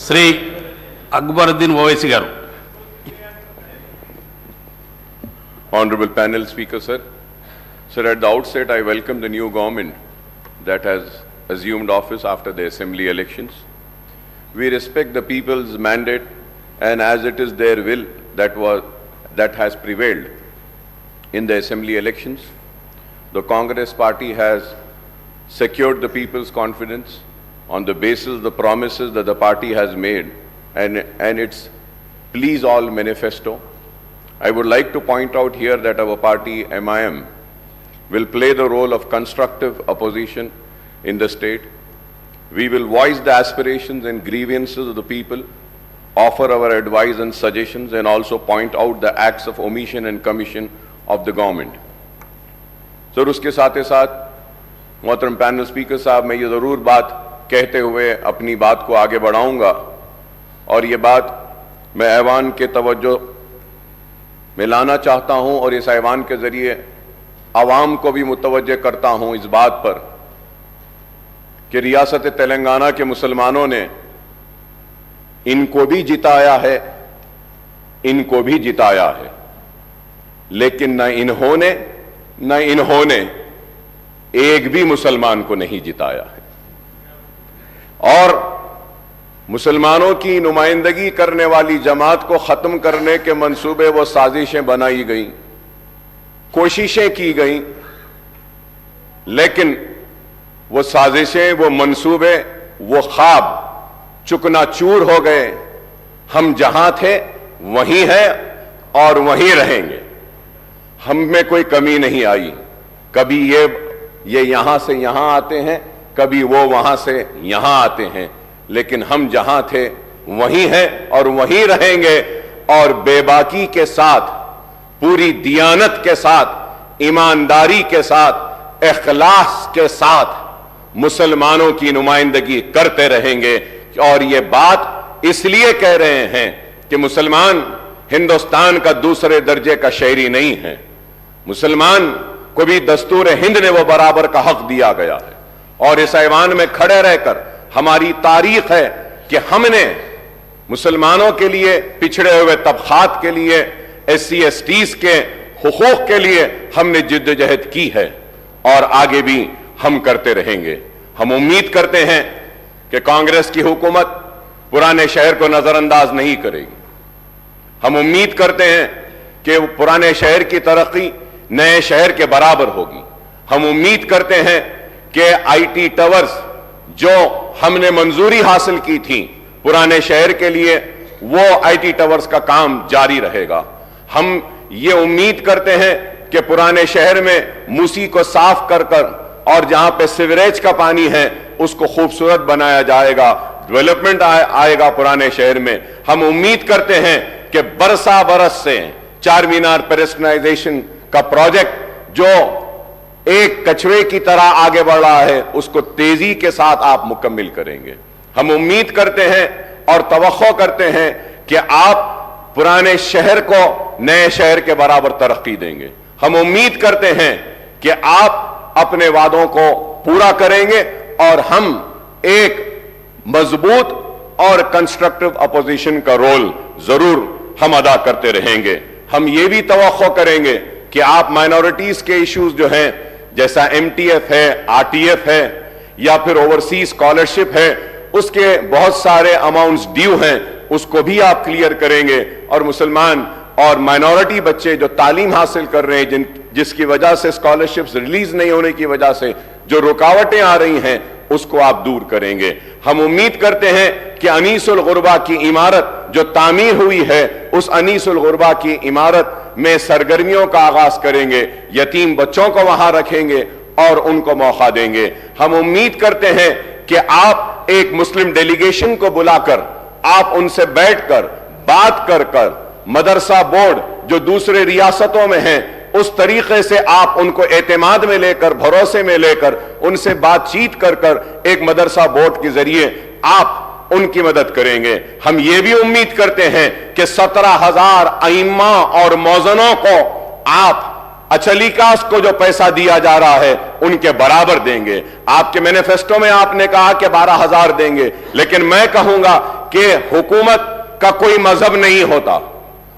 శ్రీ అక్బరుద్దీన్ ఓవైసీ గారు. Honorable panel speaker, sir. Sir, at the outset, I welcome the new government that has assumed office after the assembly elections. We respect the people's mandate, and as it is their will that has prevailed in the assembly elections, the Congress party has secured the people's confidence on the basis of the promises that the party has made and its Please All manifesto. I would like to point out here that our party, MIM, will play the role of constructive opposition in the state. We will voice the aspirations and grievances of the people, offer our advice and suggestions, and also point out the acts of omission and commission of the government. Sir, उसके साथ ही साथ मोहतरम panel speaker साहब, मैं ये ज़रूर बात कहते हुए अपनी बात को आगे बढ़ाऊंगा, और ये बात मैं ऐवान के तवज्जो में लाना चाहता हूं और इस ऐवान के ज़रिए आवाम को भी मुतवज्जे करता हूं इस बात पर कि रियासत तेलंगाना के मुसलमानों ने इनको भी जिताया है, इनको भी जिताया है, लेकिन न इन्होंने एक भी मुसलमान को नहीं जिताया है। और मुसलमानों की नुमाइंदगी करने वाली जमात को खत्म करने के मंसूबे वो साजिशें बनाई गई, कोशिशें की गई, लेकिन वो साजिशें, वो मंसूबे, वो ख्वाब चुकनाचूर हो गए। हम जहां थे वहीं हैं और वहीं रहेंगे। हम में कोई कमी नहीं आई। कभी ये यहां से यहां आते हैं, कभी वो वहां से यहां आते हैं, लेकिन हम जहां थे वहीं हैं और वहीं रहेंगे। और बेबाकी के साथ, पूरी दियानत के साथ, ईमानदारी के साथ, इखलास के साथ मुसलमानों की नुमाइंदगी करते रहेंगे। और ये बात इसलिए कह रहे हैं कि मुसलमान हिंदुस्तान का दूसरे दर्जे का शहरी नहीं है। मुसलमान को भी दस्तूर हिंद ने वो बराबर का हक दिया गया है। और इस ऐवान में खड़े रहकर हमारी तारीख है कि हमने मुसलमानों के लिए, पिछड़े हुए तबकात के लिए, SC STs के हुकूक के लिए हमने जिद्दोजहद की है और आगे भी हम करते रहेंगे। हम उम्मीद करते हैं कि कांग्रेस की हुकूमत पुराने शहर को नजरअंदाज नहीं करेगी। हम उम्मीद करते हैं कि पुराने शहर की तरक्की नए शहर के बराबर होगी। हम उम्मीद करते हैं कि IT टावर्स जो हमने मंजूरी हासिल की थी पुराने शहर के लिए, वो IT टावर्स का काम जारी रहेगा। हम ये उम्मीद करते हैं कि पुराने शहर में मूसी को साफ कर और जहां पे सीवरेज का पानी है उसको खूबसूरत बनाया जाएगा, डेवलपमेंट आएगा पुराने शहर में। हम उम्मीद करते हैं कि बरसा बरस से चार मीनार पेडेस्ट्रियनाइजेशन का प्रोजेक्ट जो एक कछुए की तरह आगे बढ़ रहा है उसको तेजी के साथ आप मुकम्मल करेंगे। हम उम्मीद करते हैं और तवक्को करते हैं कि आप पुराने शहर को नए शहर के बराबर तरक्की देंगे। हम उम्मीद करते हैं कि आप अपने वादों को पूरा करेंगे और हम एक मजबूत और कंस्ट्रक्टिव अपोजिशन का रोल जरूर हम अदा करते रहेंगे। हम ये भी तवक्को करेंगे कि आप माइनॉरिटीज के इश्यूज जो हैं, जैसा MTF है, RTF है या फिर ओवरसीज स्कॉलरशिप है, उसके बहुत सारे अमाउंट्स ड्यू हैं, उसको भी आप क्लियर करेंगे। और मुसलमान और माइनॉरिटी बच्चे जो तालीम हासिल कर रहे हैं, जिसकी वजह से स्कॉलरशिप्स रिलीज नहीं होने की वजह से जो रुकावटें आ रही हैं, उसको आप दूर करेंगे। हम उम्मीद करते हैं कि अनीसुल गुरबा की इमारत जो तामीर हुई है, उस अनीसुल गुरबा की इमारत में सरगर्मियों का आगाज करेंगे, यतीम बच्चों को वहां रखेंगे और उनको मौका देंगे। हम उम्मीद करते हैं कि आप एक मुस्लिम डेलीगेशन को बुलाकर आप उनसे बैठकर बात कर मदरसा बोर्ड जो दूसरे रियासतों में हैं, उस तरीके से आप उनको एतमाद में लेकर, भरोसे में लेकर, उनसे बातचीत कर एक मदरसा बोर्ड के जरिए आप उनकी मदद करेंगे। हम ये भी उम्मीद करते हैं कि 17,000 अइम्मा और मौजनों को आप अचलीकास को जो पैसा दिया जा रहा है उनके बराबर देंगे। आपके मैनिफेस्टो में आपने कहा कि 12,000 देंगे, लेकिन मैं कहूंगा कि हुकूमत का कोई मजहब नहीं होता,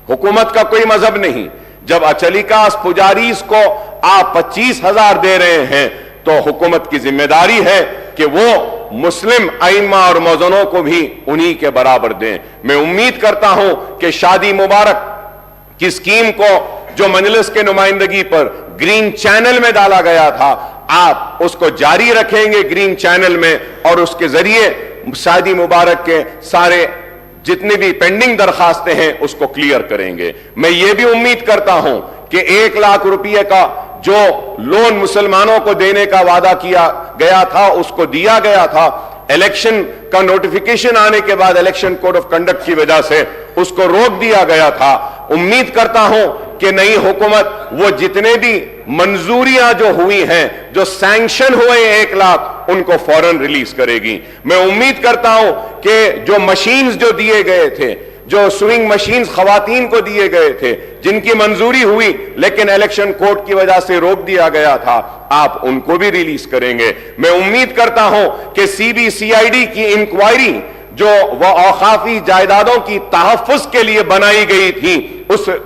हुकूमत का कोई मजहब नहीं। जब अचलिकास पुजारीस को आप 25,000 दे रहे हैं तो हुकूमत की जिम्मेदारी है कि वो मुस्लिम आइम्मा और मौजनों को भी उन्हीं के बराबर दें। मैं उम्मीद करता हूं कि शादी मुबारक की स्कीम को जो मजलिस के नुमाइंदगी पर ग्रीन चैनल में डाला गया था, आप उसको जारी रखेंगे ग्रीन चैनल में, और उसके जरिए शादी मुबारक के सारे जितनी भी पेंडिंग दरखास्तें हैं उसको क्लियर करेंगे। मैं ये भी उम्मीद करता हूं कि 1 लाख रुपए का जो लोन मुसलमानों को देने का वादा किया गया था उसको दिया गया था। इलेक्शन का नोटिफिकेशन आने के बाद इलेक्शन कोड ऑफ कंडक्ट की वजह से उसको रोक दिया गया था। उम्मीद करता हूं कि नई हुकूमत वो जितने भी मंजूरियां जो हुई हैं, जो सैंक्शन हुए 1 लाख, उनको फौरन रिलीज करेगी। मैं उम्मीद करता हूं कि जो मशीन्स जो दिए गए थे, जो स्विंग मशीन्स खवातीन को दिए गए थे, जिनकी मंजूरी हुई लेकिन इलेक्शन कोड की वजह से रोक दिया गया था, आप उनको भी रिलीज करेंगे। मैं उम्मीद करता हूं कि CBCID की इंक्वायरी जो वह औकाफी जायदादों की तहफ्फुज के लिए बनाई गई थी,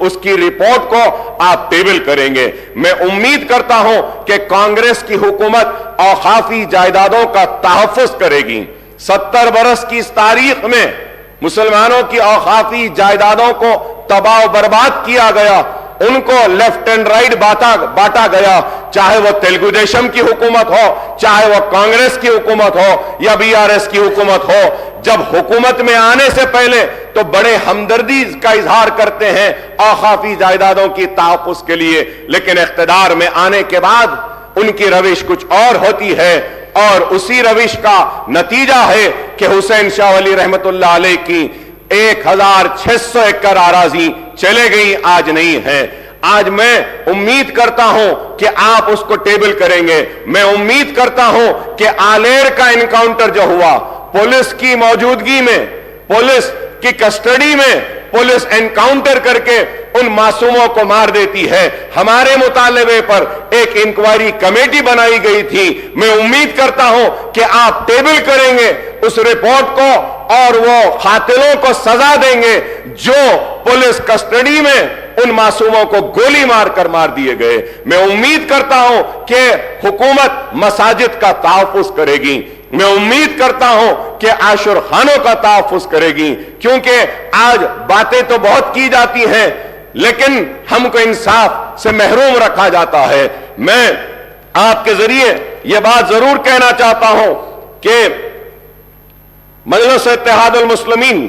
उसकी रिपोर्ट को आप टेबल करेंगे। मैं उम्मीद करता हूं कि कांग्रेस की हुकूमत औकाफी जायदादों का तहफ्फुज करेगी। 70 बरस की इस तारीख में मुसलमानों की औकाफी जायदादों को तबाह बर्बाद किया गया, उनको लेफ्ट एंड राइट बांटा गया, चाहे वो तेलुगु देशम की हुकूमत हो, चाहे वो कांग्रेस की हुकूमत हो या BRS की हुकूमत हो। जब हुकूमत में आने से पहले तो बड़े हमदर्दी का इजहार करते हैं औकाफी जायदादों की तहफ्फुज के लिए, लेकिन इख्तिदार में आने के बाद उनकी रविश कुछ और होती है, और उसी रविश का नतीजा है कि हुसैन शाह वली रहमतुल्लाह अलैह की 1600 एकड़ आराजी चले गई, आज नहीं है। आज मैं उम्मीद करता हूं कि आप उसको टेबल करेंगे। मैं उम्मीद करता हूं कि आलेर का एनकाउंटर जो हुआ, पुलिस की मौजूदगी में, पुलिस की कस्टडी में पुलिस एनकाउंटर करके उन मासूमों को मार देती है। हमारे मुतालबे पर एक इंक्वायरी कमेटी बनाई गई थी। मैं उम्मीद करता हूं कि आप टेबल करेंगे उस रिपोर्ट को और वो कातिलों को सजा देंगे जो पुलिस कस्टडी में उन मासूमों को गोली मारकर मार दिए गए। मैं उम्मीद करता हूं कि हुकूमत मसाजिद का तहफ्फुज करेगी। मैं उम्मीद करता हूं कि आशुर खानों का तहफ्फुज करेगी, क्योंकि आज बातें तो बहुत की जाती हैं लेकिन हमको इंसाफ से महरूम रखा जाता है। मैं आपके जरिए यह बात जरूर कहना चाहता हूं कि मजलिस इत्तेहादुल मुस्लिमीन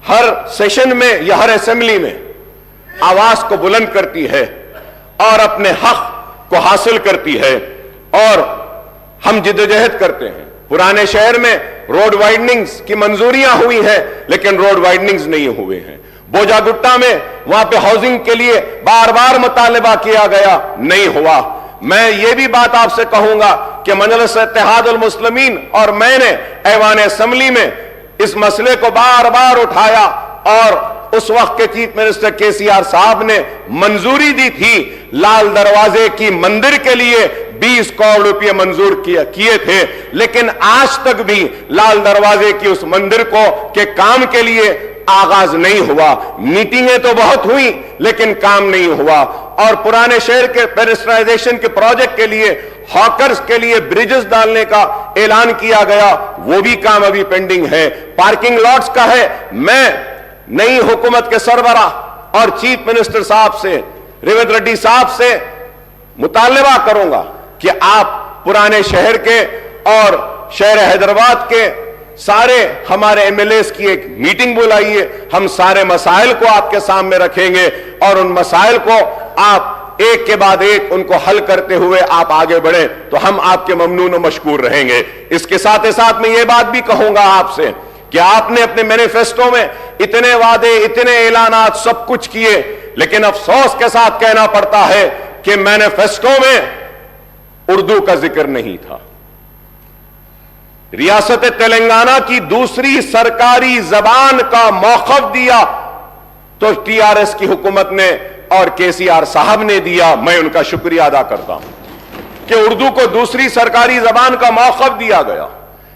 हर सेशन में या हर असेंबली में आवाज को बुलंद करती है और अपने हक को हासिल करती है, और हम जिद्दोजहद करते हैं। पुराने शहर में रोड वाइडनिंग्स की मंजूरियां हुई हैं लेकिन रोड वाइडनिंग्स नहीं हुए हैं। बोजागुट्टा में वहां पे हाउसिंग के लिए बार बार मुतालबा किया गया, नहीं हुआ। मैं ये भी बात आपसे कहूंगा कि मजलिस इत्तेहादुल मुस्लिमीन और मैंने ऐवान असेंबली में इस मसले को बार बार उठाया, और उस वक्त के चीफ मिनिस्टर KCR साहब ने मंजूरी दी थी। लाल दरवाजे की मंदिर के लिए 20 करोड़ रुपए मंजूर किए थे, लेकिन आज तक भी लाल दरवाजे की उस मंदिर के काम के लिए आगाज नहीं हुआ। मीटिंगें तो बहुत हुई लेकिन काम नहीं हुआ। और पुराने शहर के पेरिस्ट्राइजेशन के प्रोजेक्ट के लिए, हॉकर्स के लिए ब्रिजेस डालने का ऐलान किया गया, वो भी काम अभी पेंडिंग है। पार्किंग लॉट्स का है। मैं नई हुकूमत के सरबराह और चीफ मिनिस्टर साहब से, रेवंत रेड्डी साहब से मुतालबा करूंगा कि आप पुराने शहर के और शहर हैदराबाद के सारे हमारे MLAs की एक मीटिंग बुलाइए। हम सारे मसाइल को आपके सामने रखेंगे और उन मसाइल को आप एक के बाद एक उनको हल करते हुए आप आगे बढ़े तो हम आपके ममनून और मशकूर रहेंगे। इसके साथ ही साथ मैं ये बात भी कहूंगा आपसे कि आपने अपने मैनिफेस्टो में इतने वादे, इतने ऐलानात सब कुछ किए, लेकिन अफसोस के साथ कहना पड़ता है कि मैनिफेस्टो में उर्दू का जिक्र नहीं था। रियासत तेलंगाना की दूसरी सरकारी जबान का मौक़िफ़ दिया तो TRS की हुकूमत ने और KCR साहब ने दिया। मैं उनका शुक्रिया अदा करता हूं कि उर्दू को दूसरी सरकारी जबान का मौक़िफ़ दिया गया,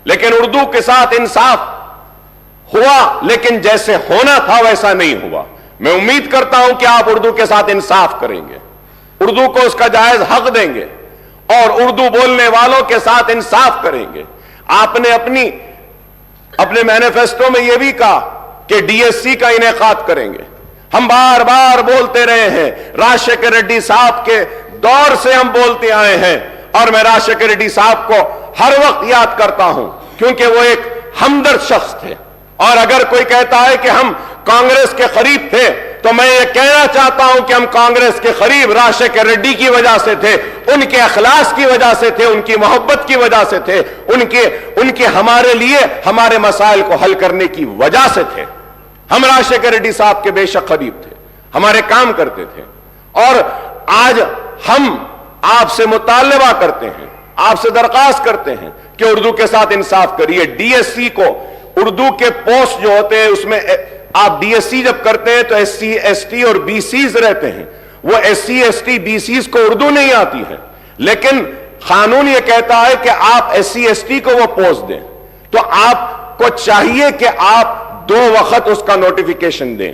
लेकिन उर्दू के साथ इंसाफ हुआ, लेकिन जैसे होना था वैसा नहीं हुआ। मैं उम्मीद करता हूं कि आप उर्दू के साथ इंसाफ करेंगे, उर्दू को उसका जायज हक देंगे और उर्दू बोलने वालों के साथ इंसाफ करेंगे। आपने अपने मैनिफेस्टो में यह भी कहा कि डीएससी का इनेकाद करेंगे। हम बार बार बोलते रहे हैं, राजशेखर रेड्डी साहब के दौर से हम बोलते आए हैं और मैं राजशेखर रेड्डी साहब को हर वक्त याद करता हूं क्योंकि वो एक हमदर्द शख्स थे। और अगर कोई कहता है कि हम कांग्रेस के करीब थे, तो मैं ये कहना चाहता हूं कि हम कांग्रेस के करीब राजशेखर रेड्डी की वजह से थे, उनके अखलास की वजह से थे, उनकी मोहब्बत की वजह से थे, उनके हमारे लिए हमारे मसाइल को हल करने की वजह से थे। हम राजशेखर रेड्डी साहब के बेशक करीब थे, हमारे काम करते थे। और आज हम आपसे मुतालबा करते हैं, आपसे दरखास्त करते हैं कि उर्दू के साथ इंसाफ करिए। डीएससी को उर्दू के पोस्ट जो होते हैं उसमें आप डीएससी जब करते हैं तो एससी एसटी और बीसीज रहते हैं। वो एससी एसटी बीसीज को उर्दू नहीं आती है, लेकिन कानून ये कहता है कि आप एससी एसटी को वो पोस्ट दें, तो आपको चाहिए कि आप 2 वक्त उसका नोटिफिकेशन दें।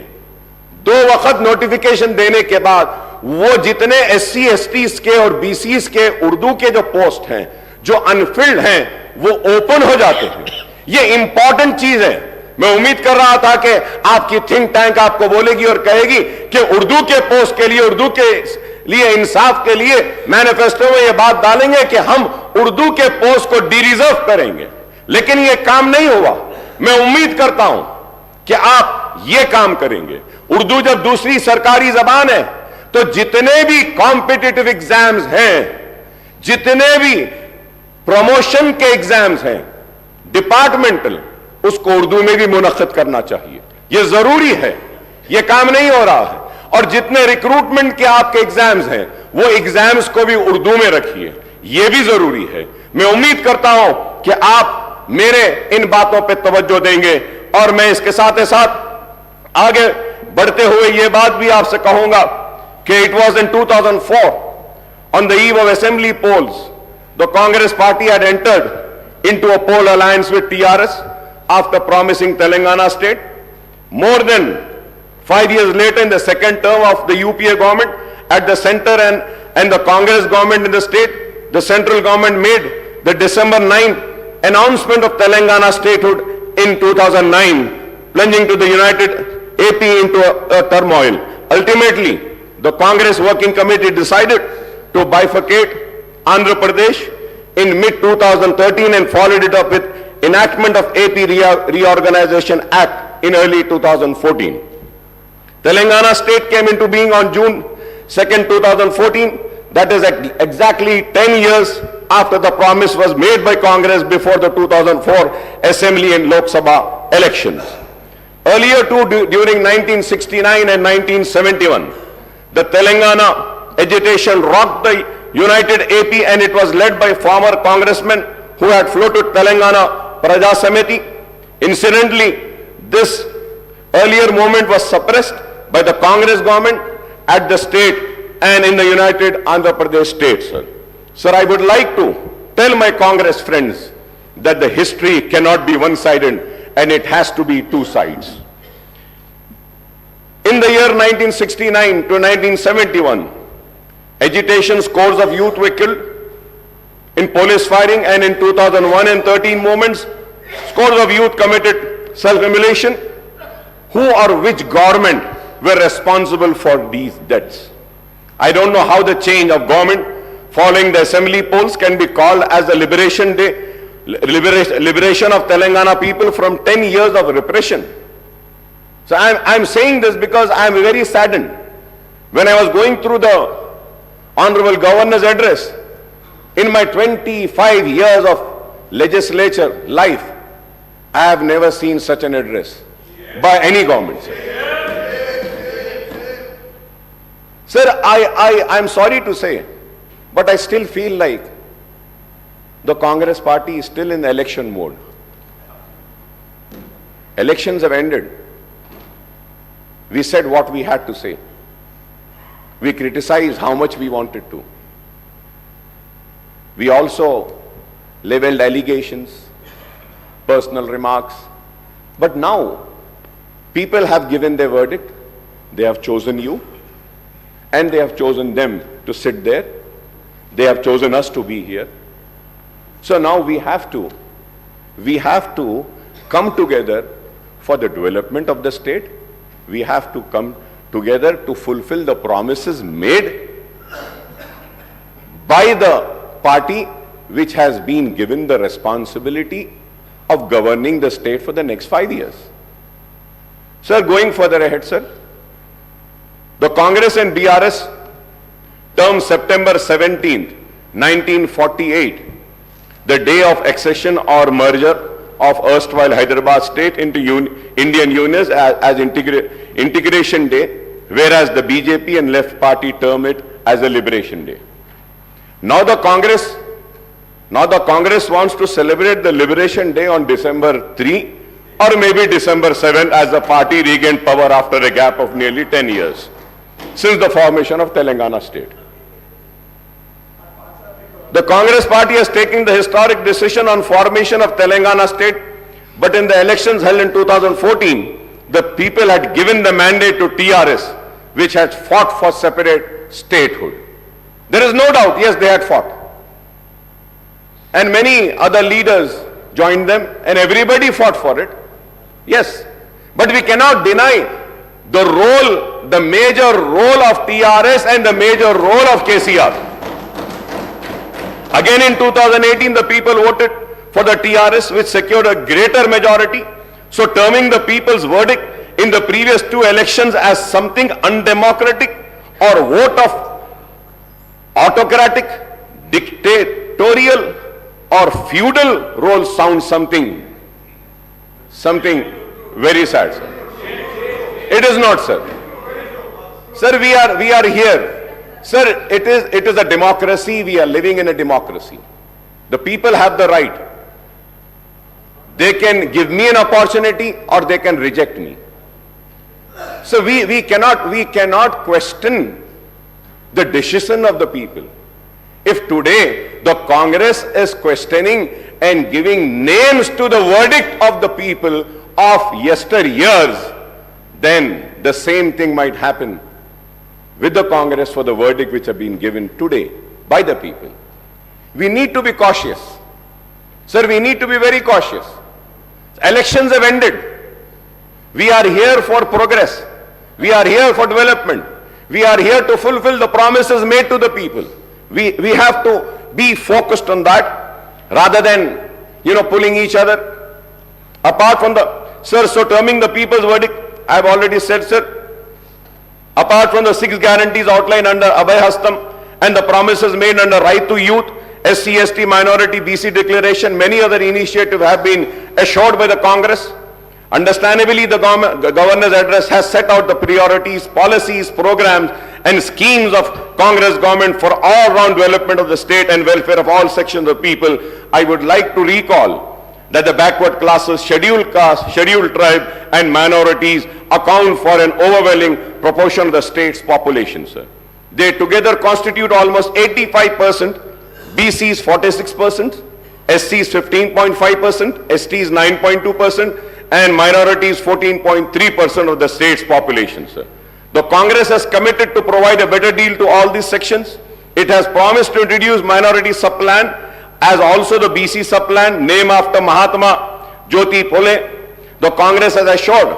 2 वक्त नोटिफिकेशन देने के बाद वो जितने एससी एसटीज के और बीसीज के उर्दू के जो पोस्ट हैं जो अनफिल्ड हैं वो ओपन हो जाते हैं। ये इंपॉर्टेंट चीज है। मैं उम्मीद कर रहा था कि आपकी थिंक टैंक आपको बोलेगी और कहेगी कि उर्दू के पोस्ट के लिए, उर्दू के लिए इंसाफ के लिए मैनिफेस्टो में यह बात डालेंगे कि हम उर्दू के पोस्ट को डिरिजर्व करेंगे, लेकिन यह काम नहीं हुआ। मैं उम्मीद करता हूं कि आप यह काम करेंगे। उर्दू जब दूसरी सरकारी जबान है तो जितने भी कॉम्पिटिटिव एग्जाम्स हैं, जितने भी प्रमोशन के एग्जाम्स हैं डिपार्टमेंटल, उसको उर्दू में भी मुनक्किद करना चाहिए। यह जरूरी है, यह काम नहीं हो रहा है। और जितने रिक्रूटमेंट के आपके एग्जाम्स हैं वो एग्जाम्स को भी उर्दू में रखिए, यह भी जरूरी है। मैं उम्मीद करता हूं कि आप मेरे इन बातों पर तवज्जो देंगे और मैं इसके साथ साथ आगे बढ़ते हुए यह बात भी आपसे कहूंगा कि it was in 2004 on the eve of assembly polls, the Congress party had entered into a poll alliance with TRS after promising Telangana state. More than 5 years later, in the second term of the UPA government at the center and the Congress government in the state, the central government made the December 9th announcement of Telangana statehood in 2009, plunging to the united AP into a turmoil. Ultimately, the Congress working committee decided to bifurcate Andhra Pradesh in mid-2013 and followed it up with enactment of AP Reorganization Act in early 2014. Telangana state came into being on June 2nd, 2014. That is exactly 10 years after the promise was made by Congress before the 2004 Assembly and Lok Sabha elections. Earlier too, during 1969 and 1971, the Telangana agitation rocked the united AP, and it was led by former congressmen who had floated Telangana Praja Samiti. Incidentally, this earlier movement was suppressed by the Congress government at the state and in the united Andhra Pradesh state, sir. Sir, I would like to tell my Congress friends that the history cannot be one-sided and it has to be 2 sides. In the year 1969 to 1971, agitation, scores of youth were killed in police firing, and in 2001 and 13 movements, scores of youth committed self-immolation. Who or which government were responsible for these deaths? I don't know how the change of government following the assembly polls can be called as the liberation day, liberation of Telangana people from 10 years of repression. So I'm saying this because I'm very saddened. When I was going through the Honorable Governor's address, in my 25 years of legislature life, I have never seen such an address by any government. Sir, I'm sorry to say, but I still feel like the Congress party is still in the election mode. Elections have ended. We said what we had to say. We criticized how much we wanted to. We also leveled allegations, personal remarks, But now, people have given their verdict. They have chosen you, and they have chosen them to sit there. They have chosen us to be here. So now we have to come together for the development of the state. We have to come together to fulfill the promises made by the party which has been given the responsibility of governing the state for the next 5 years. Sir, going further ahead, sir, the Congress and BRS term September 17th, 1948, the day of accession or merger of erstwhile Hyderabad state into Indian Union as integration day, whereas the BJP and left party term it as a liberation day. Now the Congress wants to celebrate the liberation day on December 3 or maybe December 7 as the party regained power after a gap of nearly 10 years since the formation of Telangana state. The Congress party has taken the historic decision on formation of Telangana state, but in the elections held in 2014, the people had given the mandate to TRS, which had fought for separate statehood. There is no doubt, yes, they had fought. And many other leaders joined them, and everybody fought for it. Yes, but we cannot deny the role, the major role of TRS and the major role of KCR. Again in 2018, the people voted for the TRS, which secured a greater majority. So terming the people's verdict in the previous two elections as something undemocratic or vote of autocratic, dictatorial or feudal role sounds something very sad, sir. It is not, sir. Sir, we are here. Sir, it is a democracy. We are living in a democracy. The people have the right. They can give me an opportunity or they can reject me. So we cannot question the decision of the people. If today the Congress is questioning and giving names to the verdict of the people of yesteryears, then the same thing might happen with the Congress for the verdict which have been given today by the people. We need to be cautious. Sir, we need to be very cautious. Elections have ended. We are here for progress. We are here for development. We are here to fulfill the promises made to the people. We have to be focused on that rather than, pulling each other apart from the, sir, so terming the people's verdict, I have already said, sir, apart from the 6 guarantees outlined under Abhay Hastam and the promises made under Right to Youth, SC, ST, Minority, BC Declaration, many other initiatives have been assured by the Congress. Understandably, the Governor's address has set out the priorities, policies, programs and schemes of Congress government for all-round development of the state and welfare of all sections of people. I would like to recall that the backward classes, scheduled caste, scheduled tribe and minorities account for an overwhelming proportion of the state's population, sir. They together constitute almost 85%, BCs 46%, SCs 15.5%, STs 9.2%, and minorities 14.3% of the state's population, sir. The Congress has committed to provide a better deal to all these sections. It has promised to introduce minority sub-plan as also the BC sub-plan, named after Mahatma Jyoti Phule. The Congress has assured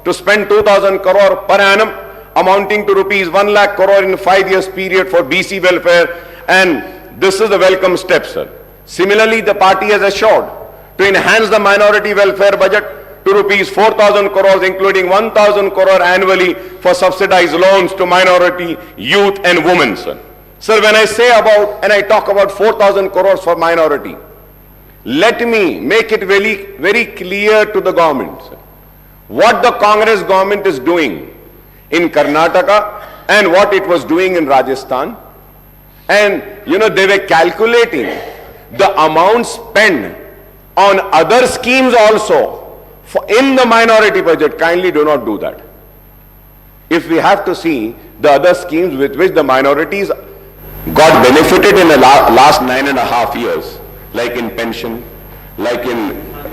to spend 2,000 crore per annum, amounting to rupees 1 lakh crore in a 5 years period for BC welfare, and this is a welcome step, sir. Similarly, the party has assured to enhance the minority welfare budget to rupees 4,000 crores, including 1,000 crore annually for subsidized loans to minority, youth and women, sir. Sir, when I say about, and I talk about 4,000 crores for minority, let me make it very, very clear to the government, sir, what the Congress government is doing in Karnataka and what it was doing in Rajasthan. And, they were calculating the amount spent on other schemes also in the minority budget. Kindly do not do that. If we have to see the other schemes with which the minorities got benefited in the last 9.5 years, like in pension, like in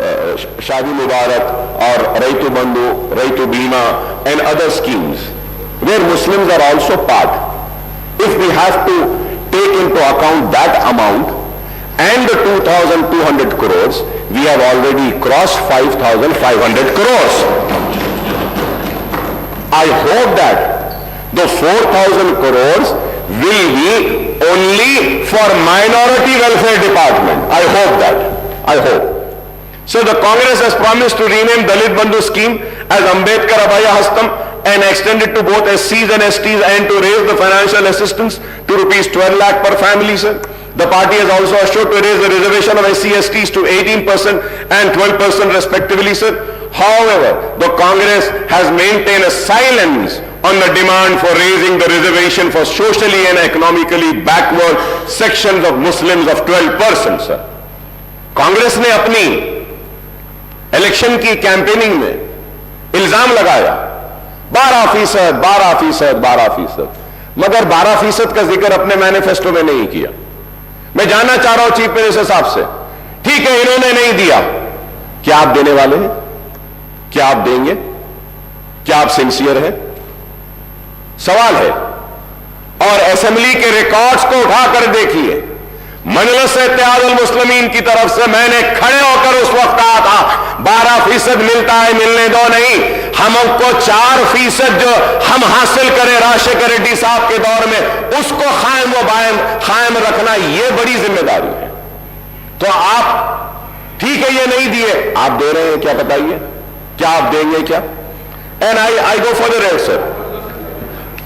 Shadi Mubarak or Raitu Bandhu, Raitu Bima and other schemes where Muslims are also part. If we have to take into account that amount and the 2,200 crores, we have already crossed 5,500 crores. I hope that the 4,000 crores will be only for minority welfare department. I hope that. I hope. So the Congress has promised to rename Dalit Bandhu scheme as Ambedkar Abhaya Hastam and extend it to both SCs and STs and to raise the financial assistance to rupees 12 lakh per family, sir. The party has also assured to raise the reservation of SC/STs to 18% and 12% respectively, sir. However, the Congress has maintained a silence on the demand for raising the reservation for socially and economically backward sections of Muslims of 12%, sir. Congress ने अपनी election की campaigning में इल्जाम लगाया 12%, 12%, 12%, मगर 12% का जिक्र अपने मैनिफेस्टो में नहीं किया। मैं जानना चाह रहा हूं चीफ मिनिस्टर साहब से, ठीक है इन्होंने नहीं दिया, क्या आप देने वाले हैं? क्या आप देंगे? क्या आप सिंसियर हैं? सवाल है। और असेंबली के रिकॉर्ड्स को उठाकर देखिए, मजलिस इत्तेहादुल मुस्लिमीन की तरफ से मैंने खड़े होकर उस वक्त कहा था 12% मिलता है, मिलने दो नहीं, हमको 4% जो हम हासिल करें राजशेखर रेड्डी साहब के दौर में उसको कायम रखना, ये बड़ी जिम्मेदारी है। तो आप ठीक है ये नहीं दिए, आप दे रहे हैं, क्या बताइए, क्या आप देंगे क्या? And I go for the red, sir.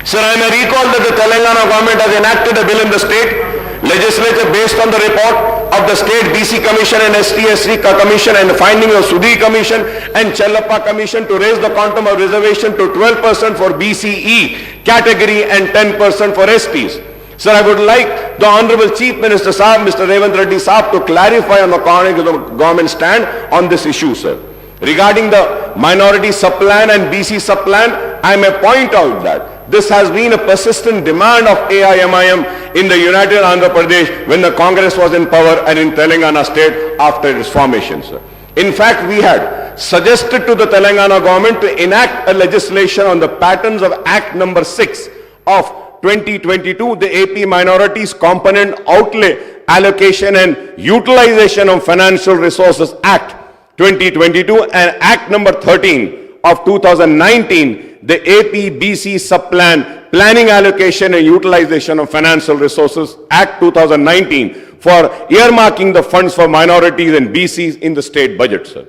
Sir, I may recall that the Telangana government has enacted a bill in the state legislature based on the report of the state BC Commission and ST/SC Commission and the findings of Sudhi Commission and Chellappa Commission to raise the quantum of reservation to 12% for BCE category and 10% for STs. Sir, I would like the Honorable Chief Minister Sahab, Mr. REVANTH Reddy Sahab, to clarify on the government stand on this issue, sir. Regarding the minority sub-plan and BC sub-plan, I may point out that this has been a persistent demand of AIMIM in the United Andhra Pradesh when the Congress was in power and in Telangana state after its formation, sir. In fact, we had suggested to the Telangana government to enact a legislation on the patterns of Act number 6 of 2022, the AP Minorities Component Outlay Allocation and Utilization of Financial Resources Act 2022 and Act number 13 of 2019, the AP BC Sub-Plan Planning Allocation and Utilization of Financial Resources Act 2019 for earmarking the funds for minorities and BCs in the state budget, sir.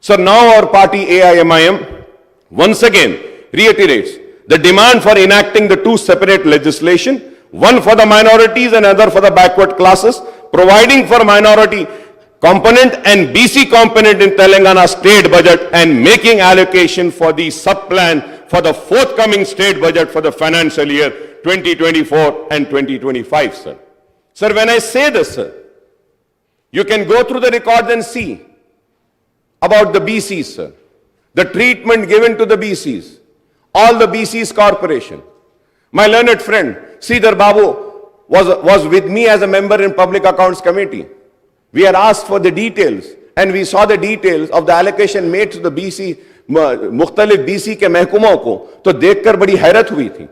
So now our party AIMIM once again reiterates the demand for enacting the two separate legislation, one for the minorities and other for the backward classes, providing for minority component and BC component in Telangana state budget and making allocation for the sub-plan for the forthcoming state budget for the financial year 2024 and 2025, sir. Sir, when I say this, sir, you can go through the records and see about the BCs, sir. The treatment given to the BCs, all the BCs corporation. My learned friend, Sridhar Babu, was with me as a member in Public Accounts Committee. We had asked for the details and we saw the details of the allocation made to the BC, मुख्तलिफ BC के महकुमों को, तो देखकर बड़ी हैरत हुई थी.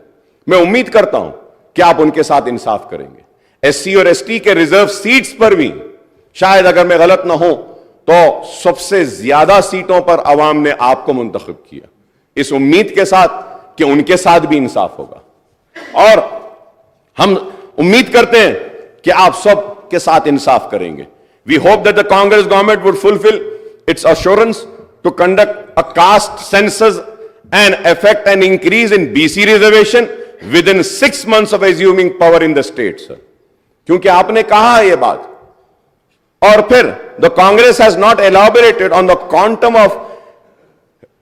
मैं उम्मीद करता हूं कि आप उनके साथ इंसाफ करेंगे. SC और ST के रिजर्व सीट्स पर भी शायद अगर मैं गलत ना हो तो सबसे ज्यादा सीटों पर आवाम ने आपको मुंतखब किया. इस उम्मीद के साथ कि उनके साथ भी इंसाफ होगा और हम उम्मीद करते हैं कि आप सब के साथ इंसाफ करेंगे. We hope that the Congress government would fulfill its assurance to conduct a caste census and effect an increase in BC reservation within 6 months of assuming power in the state, sir. क्योंकि आपने कहा है ये बात और फिर the Congress has not elaborated on the quantum of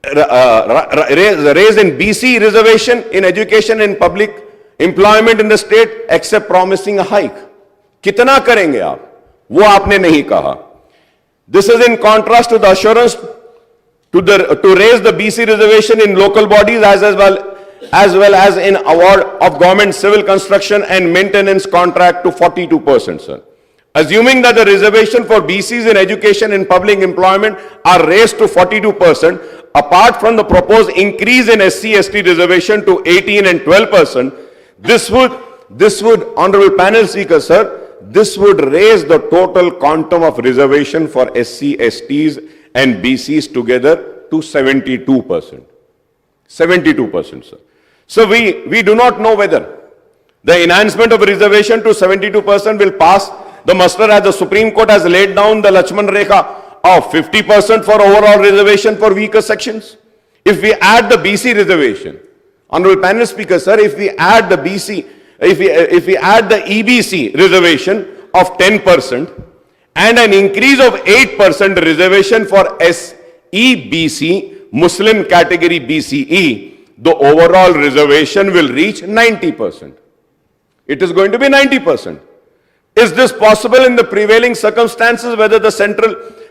raise in BC reservation in education and public employment in the state except promising a hike. कितना करेंगे आप, वो आपने नहीं कहा. This is in contrast to the assurance to raise the BC reservation in local bodies as well as in award of government civil construction and maintenance contract to 42%, sir. assuming that the reservation for BCs in education and public employment are raised to 42%, apart from the proposed increase in SC/ST reservation to 18 and 12%, this would, Honorable Panel Speaker, sir, this would raise the total quantum of reservation for SC/STs and BCs together to 72%. 72%, sir. So we do not know whether the enhancement of reservation to 72% will pass the muster, as the Supreme Court has laid down the Lakshman Rekha of 50% for overall reservation for weaker sections. If we add the BC reservation, Honorable Panel Speaker, sir, if we add the BC, if we add the EBC reservation of 10% and an increase of 8% reservation for SEBC, Muslim category BCE, the overall reservation will reach 90%. It is going to be 90%. Is this possible in the prevailing circumstances, whether the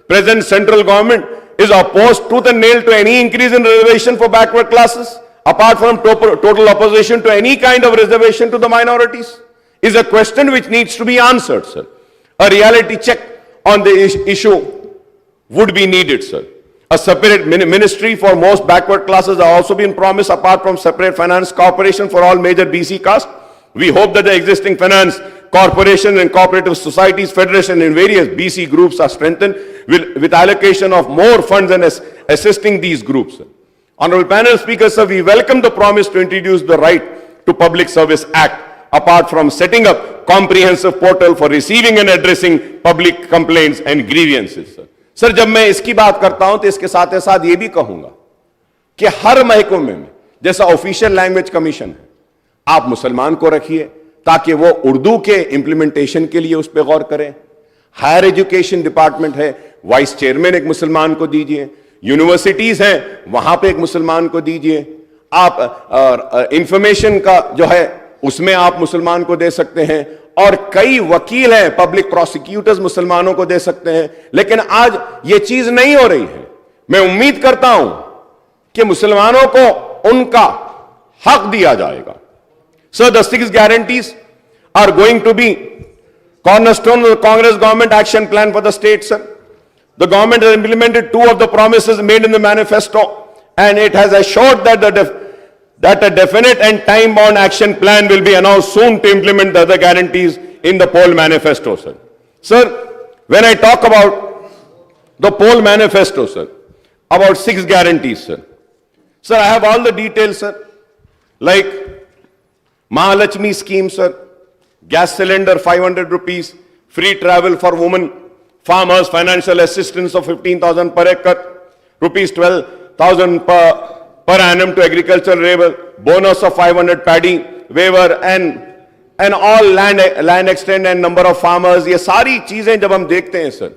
present central government is opposed tooth and nail to any increase in reservation for backward classes, apart from total opposition to any kind of reservation to the minorities? Is a question which needs to be answered, sir. A reality check on the issue would be needed, sir. A separate ministry for most backward classes are also being promised, apart from separate finance corporation for all major BC castes. We hope that the existing finance corporation and cooperative societies federation in various BC groups are strengthened with allocation of more funds and assisting these groups. Honorable Panel Speaker, sir, we welcome the promise to introduce the Right to Public Service Act, apart from setting up comprehensive portal for receiving and addressing public complaints and grievances, sir. Sir, जब मैं इसकी बात करता हूं तो इसके साथ साथ ये भी कहूंगा कि हर महकमे में जैसा ऑफिशियल लैंग्वेज कमीशन है, आप मुसलमान को रखिए ताकि वो उर्दू के इंप्लीमेंटेशन के लिए उस पर गौर करें। हायर एजुकेशन डिपार्टमेंट है, वाइस चेयरमैन एक मुसलमान को दीजिए। यूनिवर्सिटीज हैं, वहां पे एक मुसलमान को दीजिए। आप इंफॉर्मेशन का जो है उसमें आप मुसलमान को दे सकते हैं, और कई वकील हैं, पब्लिक प्रोसिक्यूटर्स मुसलमानों को दे सकते हैं। लेकिन आज ये चीज नहीं हो रही है। मैं उम्मीद करता हूं कि मुसलमानों को उनका हक दिया जाएगा। Sir, the 6 guarantees are going to be cornerstone of the Congress government action plan for the state, sir. The government has implemented 2 of the promises made in the manifesto, and it has assured that a definite and time-bound action plan will be announced soon to implement the other guarantees in the poll manifesto, sir. Sir, when I talk about the poll manifesto, sir, about 6 guarantees, sir. Sir, I have all the details, sir. Like Mahalakshmi scheme, sir, gas cylinder 500 rupees, free travel for women, farmers, financial assistance of 15,000 per acre, rupees 12,000 per annum to agricultural labor, bonus of 500 paddy waiver, and all land extent and number of farmers. ये सारी चीजें जब हम देखते हैं, sir,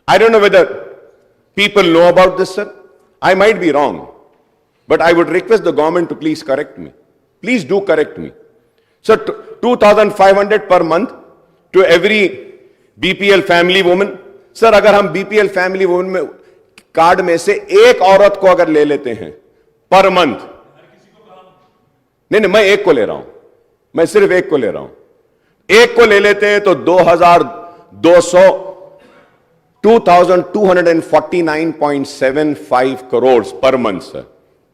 I don't know whether people know about this, sir. I might be wrong, but I would request the government to please correct me. Please do correct me. So 2,500 per month to every BPL family woman. Sir, अगर हम BPL family woman में card में से एक औरत को अगर ले लेते हैं पर मंथ, नहीं, मैं एक को ले रहा हूं, मैं सिर्फ एक को ले रहा हूं, एक को ले लेते हैं तो 2,249.75 crore per month, sir.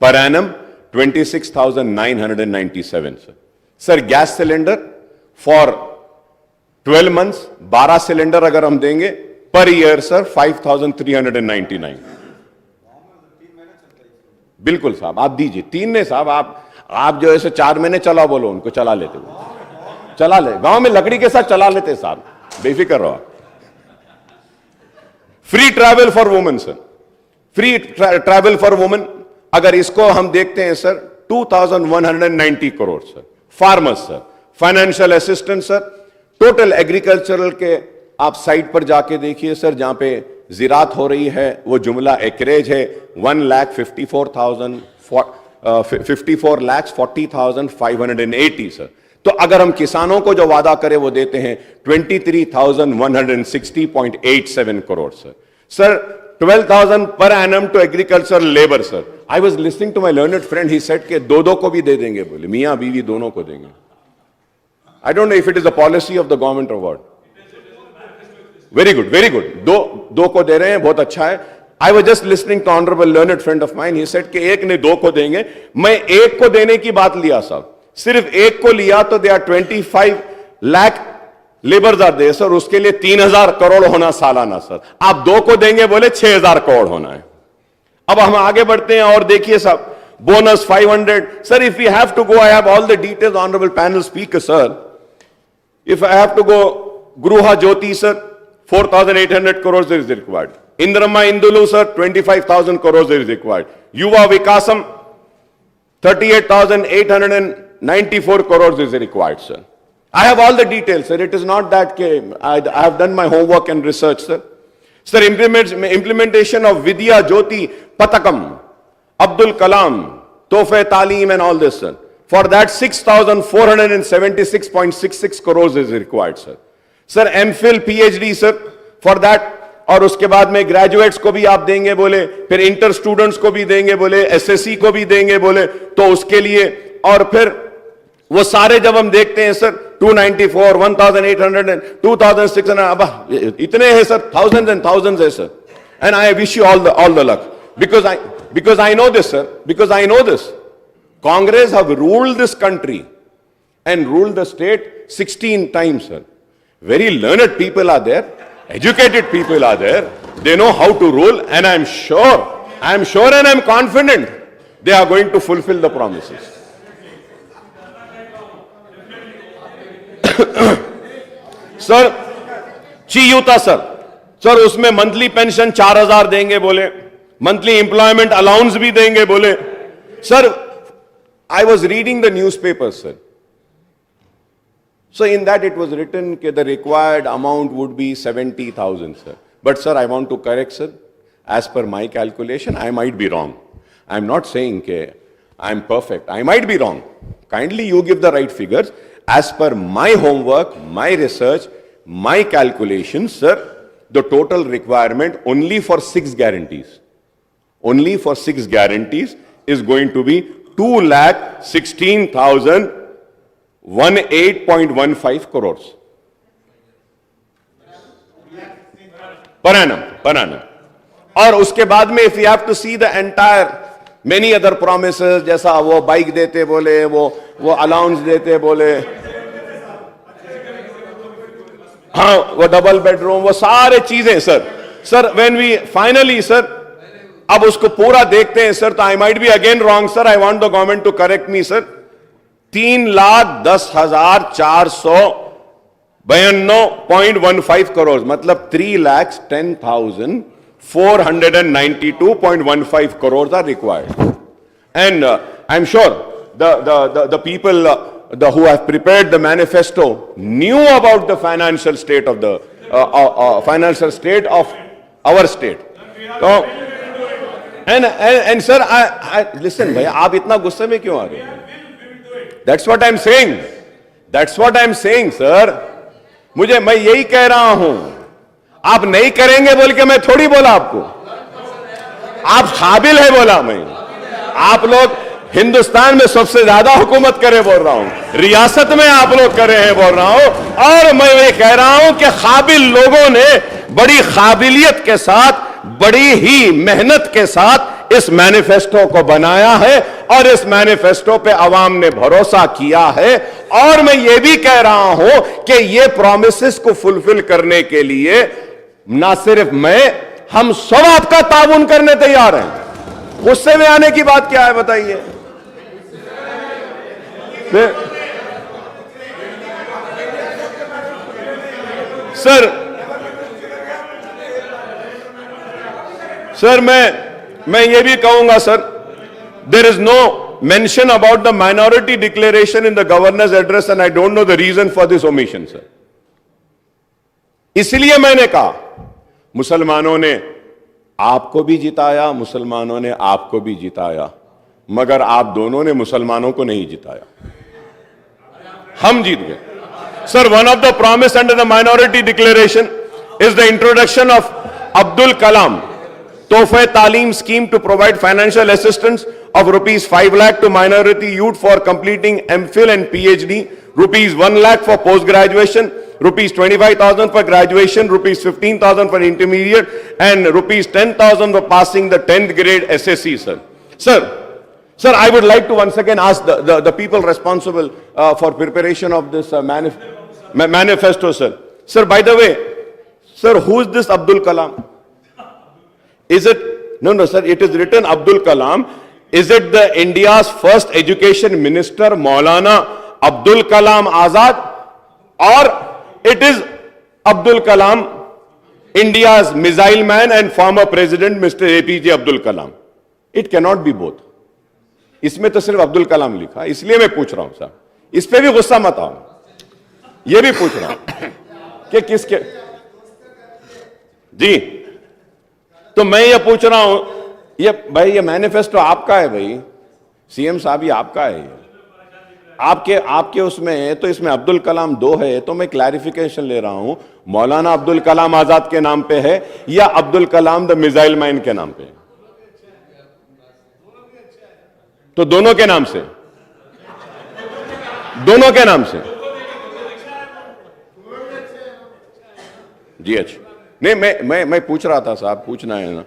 Per annum 26,997, sir. Sir, gas cylinder for 12 months 12 cylinder अगर हम देंगे पर ईयर, सर, 5,399। बिल्कुल साहब, आप दीजिए। 3 ने साहब, आप जो ऐसे 4 महीने चला, बोलो उनको चला लेते, चला ले, गांव में लकड़ी के साथ चला लेते साहब, बेफिक्र रहो। Free travel for women, sir, free travel for women अगर इसको हम देखते हैं, sir, 2,190 crore, sir. Farmers, sir, financial assistance, sir, total agricultural के आप साइट पर जाके देखिए, सर, जहां पे जिरात हो रही है वो जुमला एकरेज है 1,54,40,580, सर। तो अगर हम किसानों को जो वादा करें वो देते हैं 23,160.87 crore, sir. Sir, 12,000 per annum to agriculture labour, sir. I was listening to my learned friend, he said के दो को भी दे देंगे, बोले मियां बीवी दोनों को देंगे। I don't know if it is the policy of the government और what. Very good, very good. दो को दे रहे हैं, बहुत अच्छा है. I was just listening to honorable learned friend of mine. He said कि एक ने 2 को देंगे. मैं 1 को देने की बात लिया साहब. सिर्फ 1 को लिया तो they are 25 lakh labourers are they sir. उसके लिए 3,000 करोड़ होना सालाना सर. आप 2 को देंगे बोले 6,000 करोड़ होना है. अब हम आगे बढ़ते हैं और देखिए साहब, bonus 500. Sir, if we have to go, I have all the details, honorable panel speaker, sir. If I have to go, Gruha Jyoti, sir, 4,800 crores is required. Indrama Indulu, sir, 25,000 crores is required. Yuva Vikasam, 38,894 crores is required, sir. I have all the details, sir. It is not that I have done my homework and research, sir. Sir, implementation of Vidya Jyoti Patakam, Abdul Kalam, Tohfe Taaleem and all this, sir. For that 6,476.66 crores is required, sir. Sir, MPhil, PhD, sir, for that. और उसके बाद में graduates को भी आप देंगे बोले, फिर इंटर स्टूडेंट्स को भी देंगे बोले, एसएससी को भी देंगे बोले, तो उसके लिए और फिर वो सारे जब हम देखते हैं सर 294, 1,800, 2,600, अब इतने हैं सर, thousands and thousands है sir. And I wish you all the luck because I know this, sir. Because I know this. Congress have ruled this country and ruled the state 16 times, sir. Very learned people are there. Educated people are there. They know how to rule, and I'm sure and I'm confident they are going to fulfill the promises. Sir, Chiyuta sir, उसमें monthly pension 4,000 देंगे बोले, monthly employment allowance भी देंगे बोले. Sir, I was reading the newspaper, sir. So in that it was written that the required amount would be 70,000, sir. But sir, I want to correct, sir. As per my calculation, I might be wrong. I'm not saying that I'm perfect. I might be wrong. Kindly you give the right figures. As per my homework, my research, my calculations, sir, the total requirement only for 6 guarantees. Only for 6 guarantees is going to be 2,16,018.15 crores per annum. और उसके बाद में if you have to see the entire many other promises, जैसा वो bike देते बोले, वो allowance देते बोले, हाँ वो डबल बेडरूम, वो सारे चीजें sir when we finally sir अब उसको पूरा देखते हैं सर, तो I might be again wrong sir. I want the government to correct me sir. 3,10,492.15 crore मतलब 3,10,492.15 crores are required. And I'm sure the people who have prepared the manifesto knew about the financial state of the our state. So, and sir, I listen, भैया आप इतना गुस्से में क्यों आ रहे हैं? That's what I'm saying. That's what I'm saying, sir. मैं यही कह रहा हूं. आप नहीं करेंगे बोल के मैं थोड़ी बोला आपको. आप काबिल है बोला मैं. आप लोग हिंदुस्तान में सबसे ज्यादा हुकूमत करे बोल रहा हूं. रियासत में आप लोग करे हैं बोल रहा हूं. और मैं ये कह रहा हूं कि काबिल लोगों ने बड़ी काबिलियत के साथ, बड़ी ही मेहनत के साथ इस मैनिफेस्टो को बनाया है और इस मैनिफेस्टो पे अवाम ने भरोसा किया है. और मैं ये भी कह रहा हूं कि ये प्रॉमिसेस को फुलफिल करने के लिए ना सिर्फ मैं, हम सब आपका ताउन करने तैयार हैं. गुस्से में आने की बात क्या है बताइए? सर मैं ये भी कहूंगा sir, there is no mention about the minority declaration in the governor's address and I don't know the reason for this omission, sir. इसलिए मैंने कहा मुसलमानों ने आपको भी जिताया, मुसलमानों ने आपको भी जिताया, मगर आप दोनों ने मुसलमानों को नहीं जिताया. हम जीत गए. Sir, one of the promise under the minority declaration is the introduction of Abdul Kalam Tohfe Taaleem scheme to provide financial assistance of rupees 5 lakh to minority youth for completing MPhil and PhD, rupees 1 lakh for post-graduation, rupees 25,000 for graduation, rupees 15,000 for intermediate, and rupees 10,000 for passing the 10th grade SSC, sir. Sir, I would like to once again ask the people responsible for preparation of this manifesto, sir. Sir, by the way, sir, who is this Abdul Kalam? Is it, no, sir, it is written Abdul Kalam. Is it the India's first education minister, Maulana Abdul Kalam Azad? Or it is Abdul Kalam, India's missile man and former president, Mr. APJ Abdul Kalam? It cannot be both. इसमें तो सिर्फ अब्दुल कलाम लिखा, इसलिए मैं पूछ रहा हूं साहब, इस पे भी गुस्सा मत आओ, ये भी पूछ रहा हूं कि किसके जी। तो मैं ये पूछ रहा हूं, ये भाई ये मैनिफेस्टो आपका है भाई, सीएम साहब ये आपका है, ये आपके उसमें है, तो इसमें अब्दुल कलाम 2 है, तो मैं क्लैरिफिकेशन ले रहा हूं, मौलाना अब्दुल कलाम आजाद के नाम पे है या Abdul Kalam the missile man के नाम पे है? तो दोनों के नाम से, दोनों के नाम से जी। अच्छा, नहीं मैं पूछ रहा था साहब, पूछना है ना।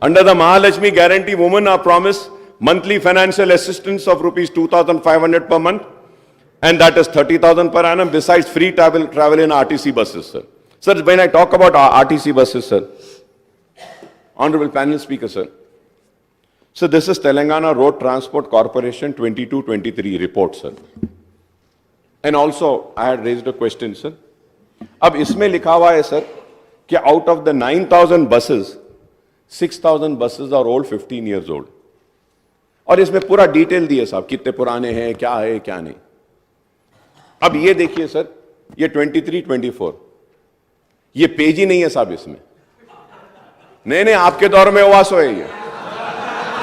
Under the Mahalakshmi guarantee women are promise monthly financial assistance of rupees 2,500 per month, and that is 30,000 per annum, besides free travel in RTC buses, sir. Sir, when I talk about RTC buses, sir, Honorable Panel Speaker, sir, so this is Telangana Road Transport Corporation 22-23 report, sir. And also, I had raised a question, sir. अब इसमें लिखा हुआ है, sir, कि out of the 9,000 buses, 6,000 buses are old, 15 years old. और इसमें पूरा detail दिए साहब, कितने पुराने हैं, क्या है, क्या नहीं। अब ये देखिए सर, ये 23-24, ये पेज ही नहीं है साहब इसमें। नहीं, आपके दौर में ओवासो है ये,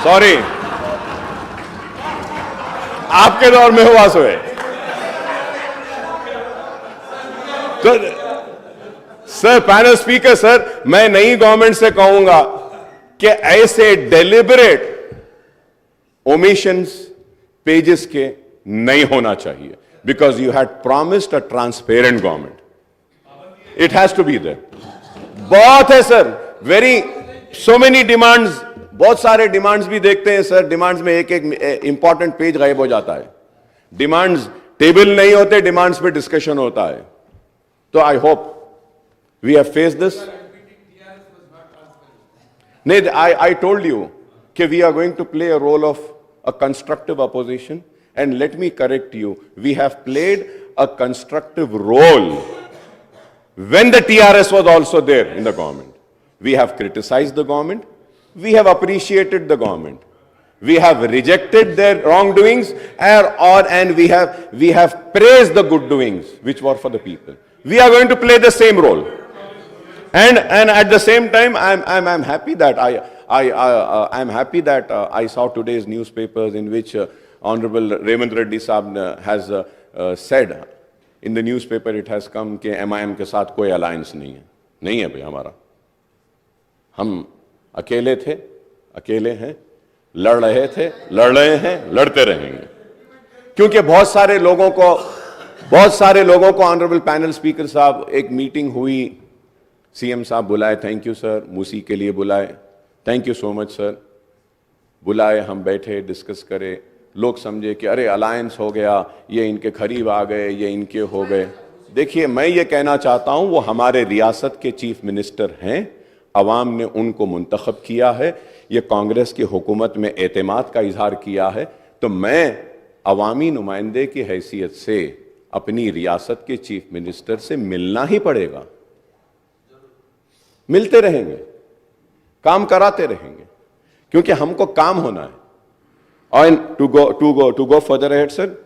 सॉरी, आपके दौर में ओवासो है। सर पैनल स्पीकर, सर मैं नई गवर्नमेंट से कहूंगा कि ऐसे डेलिबरेट omissions pages के नहीं होना चाहिए, because you had promised a transparent government. It has to be there. बहुत है सर, so many demands, बहुत सारे demands भी देखते हैं सर, demands में एक important page गायब हो जाता है, demands table नहीं होते, demands पे discussion होता है। तो I hope we have faced this. नहीं, I told you कि we are going to play a role of a constructive opposition, and let me correct you, we have played a constructive role when the TRS was also there in the government. We have criticized the government, we have appreciated the government, we have rejected their wrongdoings, and we have praised the good doings which were for the people. We are going to play the same role, and at the same time I'm happy that I'm happy that I saw today's newspapers in which Honorable REVANTH Reddy Saab has said in the newspaper, it has come कि MIM के साथ कोई alliance नहीं है भाई हमारा, हम अकेले थे, अकेले हैं, लड़ रहे थे, लड़ रहे हैं, लड़ते रहेंगे। क्योंकि बहुत सारे लोगों को ऑनरेबल पैनल स्पीकर साहब, एक मीटिंग हुई, सीएम साहब बुलाए, थैंक यू सर, मूसी के लिए बुलाए, thank you so much sir, बुलाए, हम बैठे, डिस्कस करे, लोग समझे कि अरे अलायंस हो गया, ये इनके करीब आ गए, ये इनके हो गए। देखिए, मैं ये कहना चाहता हूं, वो हमारे रियासत के चीफ मिनिस्टर हैं, अवाम ने उनको मुंतखब किया है, ये कांग्रेस की हुकूमत में एतमाद का इजहार किया है, तो मैं अवामी नुमाइंदे की हैसियत से अपनी रियासत के चीफ मिनिस्टर से मिलना ही पड़ेगा, मिलते रहेंगे, काम कराते रहेंगे, क्योंकि हमको काम होना है। And to go further ahead, sir,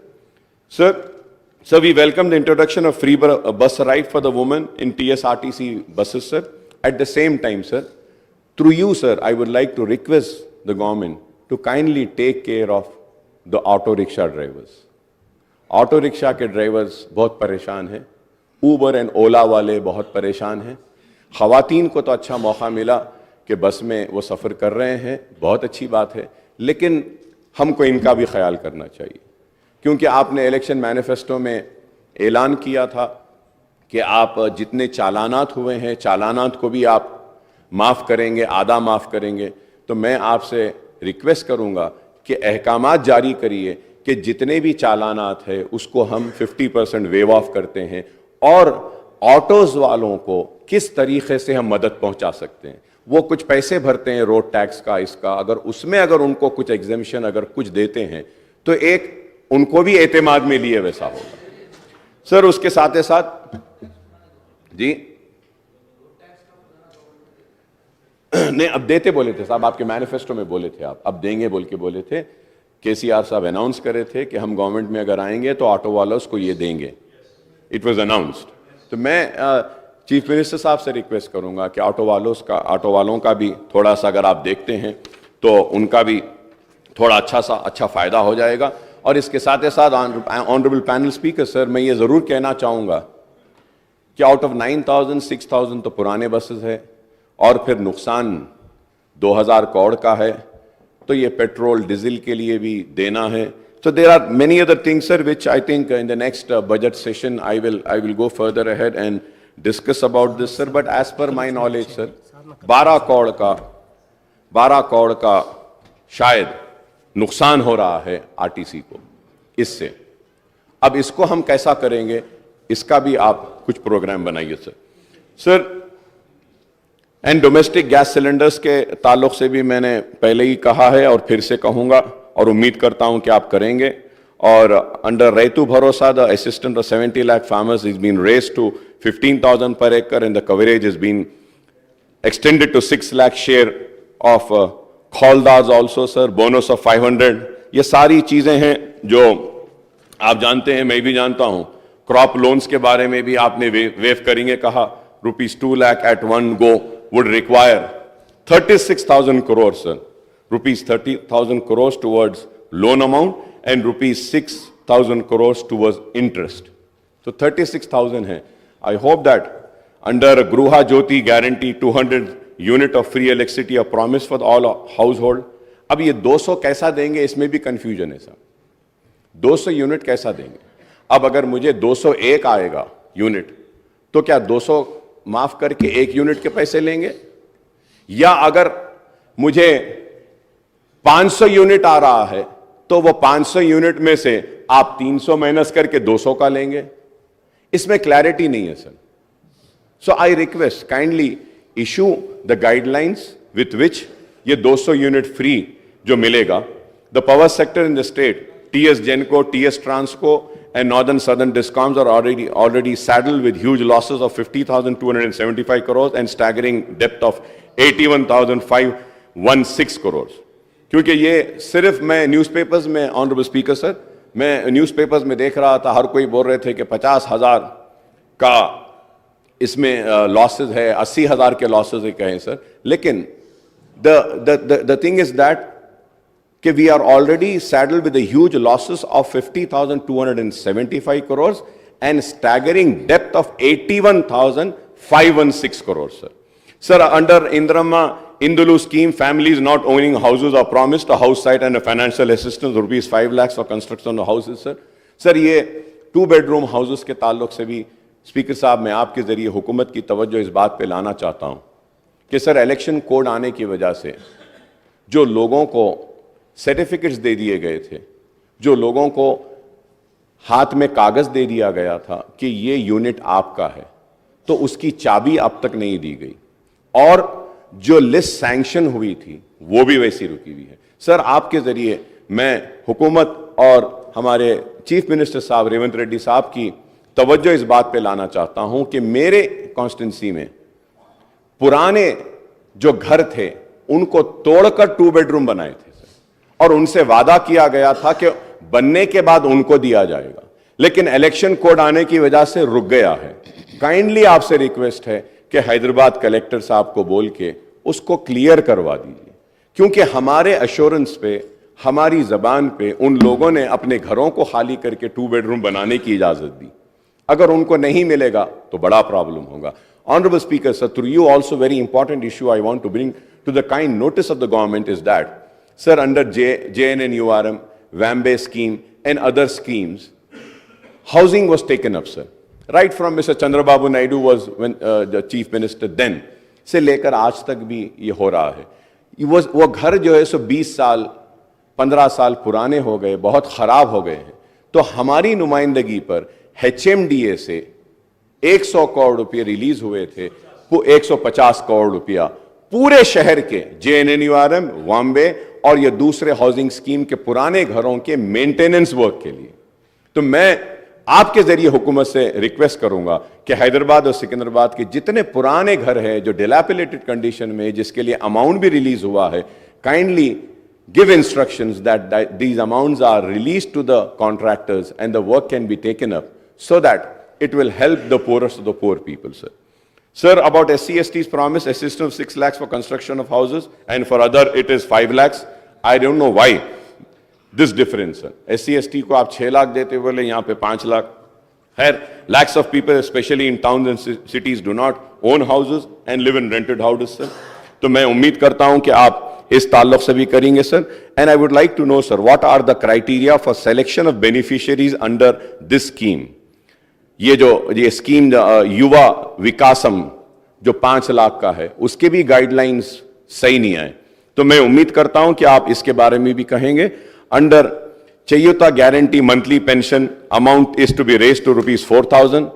we welcome the introduction of free bus ride for the women in TSRTC buses, sir. At the same time, sir, through you, sir, I would like to request the government to kindly take care of the auto rickshaw drivers. Auto rickshaw के drivers बहुत परेशान हैं, Uber and ओला वाले बहुत परेशान हैं। ख़वातीन को तो अच्छा मौका मिला कि बस में वो सफ़र कर रहे हैं, बहुत अच्छी बात है, लेकिन हमको इनका भी ख्याल करना चाहिए, क्योंकि आपने इलेक्शन मैनिफेस्टो में ऐलान किया था کہ آپ جتنے چالانات ہوئے ہیں چالانات کو بھی آپ معاف کریں گے, آدھا معاف کریں گے. تو میں آپ سے ریکویسٹ کروں گا کہ احکامات جاری کریے کہ جتنے بھی چالانات ہیں اس کو ہم 50% ویو آف کرتے ہیں, اور آٹوز والوں کو کس طریقے سے ہم مدد پہنچا سکتے ہیں. وہ کچھ پیسے بھرتے ہیں روڈ ٹیکس کا, اس کا, اگر اس میں اگر ان کو کچھ ایگزیمشن اگر کچھ دیتے ہیں تو ایک ان کو بھی اعتماد میں لیے ویسا ہوگا. سر اس کے ساتھ ساتھ جی نہیں, اب دیتے بولے تھے صاحب, آپ کے مینیفیسٹو میں بولے تھے, آپ اب دیں گے بول کے بولے تھے. کے سی آر صاحب اناؤنس کرے تھے کہ ہم گورنمنٹ میں اگر آئیں گے تو آٹو والوں کو یہ دیں گے. It was announced. تو میں چیف منسٹر صاحب سے ریکویسٹ کروں گا کہ آٹو والوں کا بھی تھوڑا سا اگر آپ دیکھتے ہیں تو ان کا بھی تھوڑا اچھا فائدہ ہو جائے گا. اور اس کے ساتھ آنریبل پینل اسپیکر سر, میں یہ ضرور کہنا چاہوں گا کہ آؤٹ آف 9,000 6,000 تو پرانے بسز ہے, اور پھر نقصان 2,000 کروڑ کا ہے, تو یہ پیٹرول ڈیزل کے لیے بھی دینا ہے. So there are many other things, sir, which I think in the next budget session I will go further ahead and discuss about this, sir. But as per my knowledge, sir, 12 crore کا شاید نقصان ہو رہا ہے RTC کو اس سے. اب اس کو ہم کیسا کریں گے, اس کا بھی آپ کچھ پروگرام بنائیے sir. Sir and domestic gas cylinders کے تعلق سے بھی میں نے پہلے ہی کہا ہے اور پھر سے کہوں گا, اور امید کرتا ہوں کہ آپ کریں گے. اور انڈر ریتو بھروسہ the assistance of 70 lakh farmers is being raised to 15,000 per acre, and the coverage is being extended to 6 lakh share of khaldas also, sir. Bonus of 500. یہ ساری چیزیں ہیں جو آپ جانتے ہیں, میں بھی جانتا ہوں. کراپ لونز کے بارے میں بھی آپ نے ویو کریں گے کہا. ₹2 lakh at one go would require 36,000 crores, sir. ₹30,000 crores towards loan amount and ₹6,000 crores towards interest. So 36,000 hai. I hope that under Gruha Jyoti guarantee 200 unit of free electricity a promise for all household. اب یہ 200 کیسا دیں گے, اس میں بھی confusion ہے صاحب. 200 unit کیسا دیں گے؟ اب اگر مجھے 201 آئے گا یونٹ تو کیا 200 معاف کر کے 1 یونٹ کے پیسے لیں گے؟ یا اگر مجھے 500 یونٹ آ رہا ہے تو وہ 500 یونٹ میں سے آپ 300 مائنس کر کے 200 کا لیں گے؟ اس میں کلیئرٹی نہیں ہے sir. So I request kindly issue the guidelines with which یہ 200 یونٹ فری جو ملے گا. The power sector in the state, TS Genco, TS Transco and Northern Southern Discoms are already saddled with huge losses of 50,275 crores and staggering debt of 81,516 crores. کیونکہ یہ صرف میں news papers میں, honourable speaker sir, میں news papers میں دیکھ رہا تھا, ہر کوئی بول رہے تھے کہ 50,000 کا اس میں لاسز ہے, 80,000 کے لاسز ہے کہیں سر. لیکن the thing is that کہ we are already saddled with the huge losses of 50,275 crores and staggering debt of 81,516 crores, sir. Sir, under Indulu scheme, families not owning houses are promised a house site and a financial assistance rupees 5 lakhs for construction of houses, sir. Sir, یہ 2 bedroom houses کے تعلق سے بھی speaker صاحب میں آپ کے ذریعے حکومت کی توجہ اس بات پہ لانا چاہتا ہوں کہ سر الیکشن کوڈ آنے کی وجہ سے جو لوگوں کو سرٹیفکیٹس دے دیے گئے تھے, جو لوگوں کو ہاتھ میں کاغذ دے دیا گیا تھا کہ یہ یونٹ آپ کا ہے, تو اس کی چابی اب تک نہیں دی گئی, اور جو لسٹ سینکشن ہوئی تھی وہ بھی ویسی رکی ہوئی ہے. سر آپ کے ذریعے میں حکومت اور ہمارے چیف منسٹر صاحب ریونت ریڈی صاحب کی توجہ اس بات پہ لانا چاہتا ہوں کہ میرے کانسٹیٹنسی میں پرانے جو گھر تھے ان کو توڑ کر 2 بیڈروم بنائے تھے اور ان سے وعدہ کیا گیا تھا کہ بننے کے بعد ان کو دیا جائے گا, لیکن الیکشن کوڈ آنے کی وجہ سے رک گیا ہے. کائنڈلی آپ سے ریکویسٹ ہے کہ حیدرآباد کلیکٹر صاحب کو بول کے اس کو کلیئر کروا دیجیے, کیونکہ ہمارے ایشورنس پہ, ہماری زبان پہ ان لوگوں نے اپنے گھروں کو خالی کر کے 2 بیڈروم بنانے کی اجازت دی. اگر ان کو نہیں ملے گا تو بڑا پرابلم ہوگا. Honorable Speaker, sir, through you also very important issue I want to bring to the kind notice of the government is that, sir, under JNNURM, WAMBE scheme and other schemes, housing was taken up, sir. right from Mr. Chandrababu Naidu was the chief minister then, से लेकर आज तक भी ये हो रहा है। वो घर जो है सो 20 साल 15 साल पुराने हो गए, बहुत खराब हो गए हैं। तो हमारी नुमाइंदगी पर HMDA से 100 करोड़ रुपये रिलीज हुए थे, 150 करोड़ रुपया पूरे शहर के JNNURM, बॉम्बे और ये दूसरे हाउसिंग स्कीम के पुराने घरों के मेंटेनेंस वर्क के लिए। तो मैं आपके जरिए हुकूमत से रिक्वेस्ट करूंगा कि हैदराबाद और सिकंदराबाद के जितने पुराने घर हैं जो डिलैपिलेटेड कंडीशन में, जिसके लिए अमाउंट भी रिलीज हुआ है, kindly give instructions that these amounts are released to the contractors and the work can be taken up so that it will help the poorest of the poor people, sir. Sir, about SC/ST's promise, assistance of 6 lakhs for construction of houses, and for other it is 5 lakhs. I don't know why this difference, sir. SC/ST को आप 6 लाख देते बोले, यहाँ पे 5 lakh. Lakhs of people, especially in towns and cities, do not own houses and live in rented houses, sir. तो मैं उम्मीद करता हूँ कि आप इस ताल्लुक से भी करेंगे, sir. And I would like to know, sir, what are the criteria for selection of beneficiaries under this scheme? ये स्कीम युवा विकासम जो 5 लाख का है, उसके भी गाइडलाइंस सही नहीं आए. तो मैं उम्मीद करता हूं कि आप इसके बारे में भी कहेंगे. Under Cheyutha guarantee monthly pension amount is to be raised to ₹4,000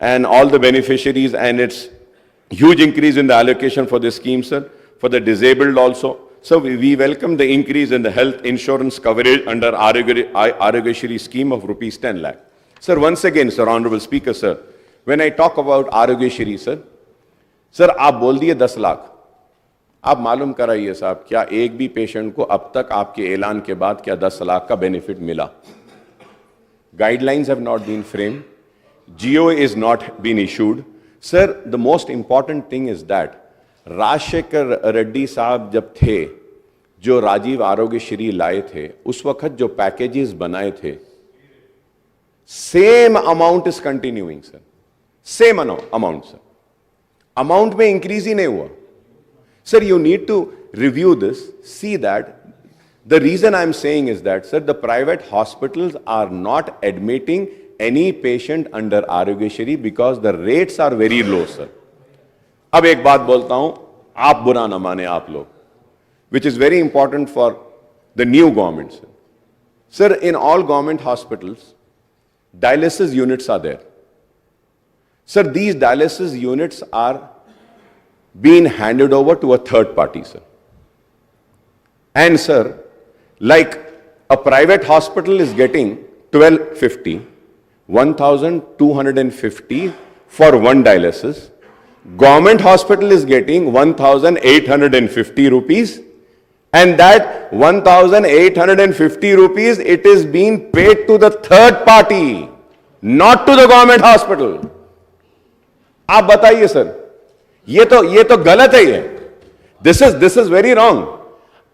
and all the beneficiaries, and it's huge increase in the allocation for this scheme, sir. For the disabled also. So we welcome the increase in the health insurance coverage under Arogyashri scheme of ₹10 lakh. Sir, once again, sir, Honorable Speaker, sir, when I talk about Arogyashri, sir, आप बोल दिए 10 लाख. आप मालूम कराइए साहब, क्या एक भी पेशेंट को अब तक आपके ऐलान के बाद क्या 10 लाख का बेनिफिट मिला? Guidelines have not been framed. GO is not been issued. Sir, the most important thing is that Rajshekhar Reddy साहब जब थे, जो राजीव आरोग्यश्री लाए थे, उस वक्त जो पैकेजेस बनाए थे, same amount is continuing, sir. Same amount, sir. Amount में इंक्रीज ही नहीं हुआ. Sir, you need to review this, see that. The reason I'm saying is that, sir, the private hospitals are not admitting any patient under Arogyashri because the rates are very low, sir. अब एक बात बोलता हूं, आप बुरा ना माने आप लोग, which is very important for the new government, sir. Sir, in all government hospitals, dialysis units are there. Sir, these dialysis units are being handed over to a third party, sir. And sir, like a private hospital is getting 1250, 1250 for one dialysis. Government hospital is getting 1,850 rupees, and that 1,850 rupees, it is being paid to the third party, not to the government hospital. आप बताइए sir, ये तो गलत है. ये this is very wrong.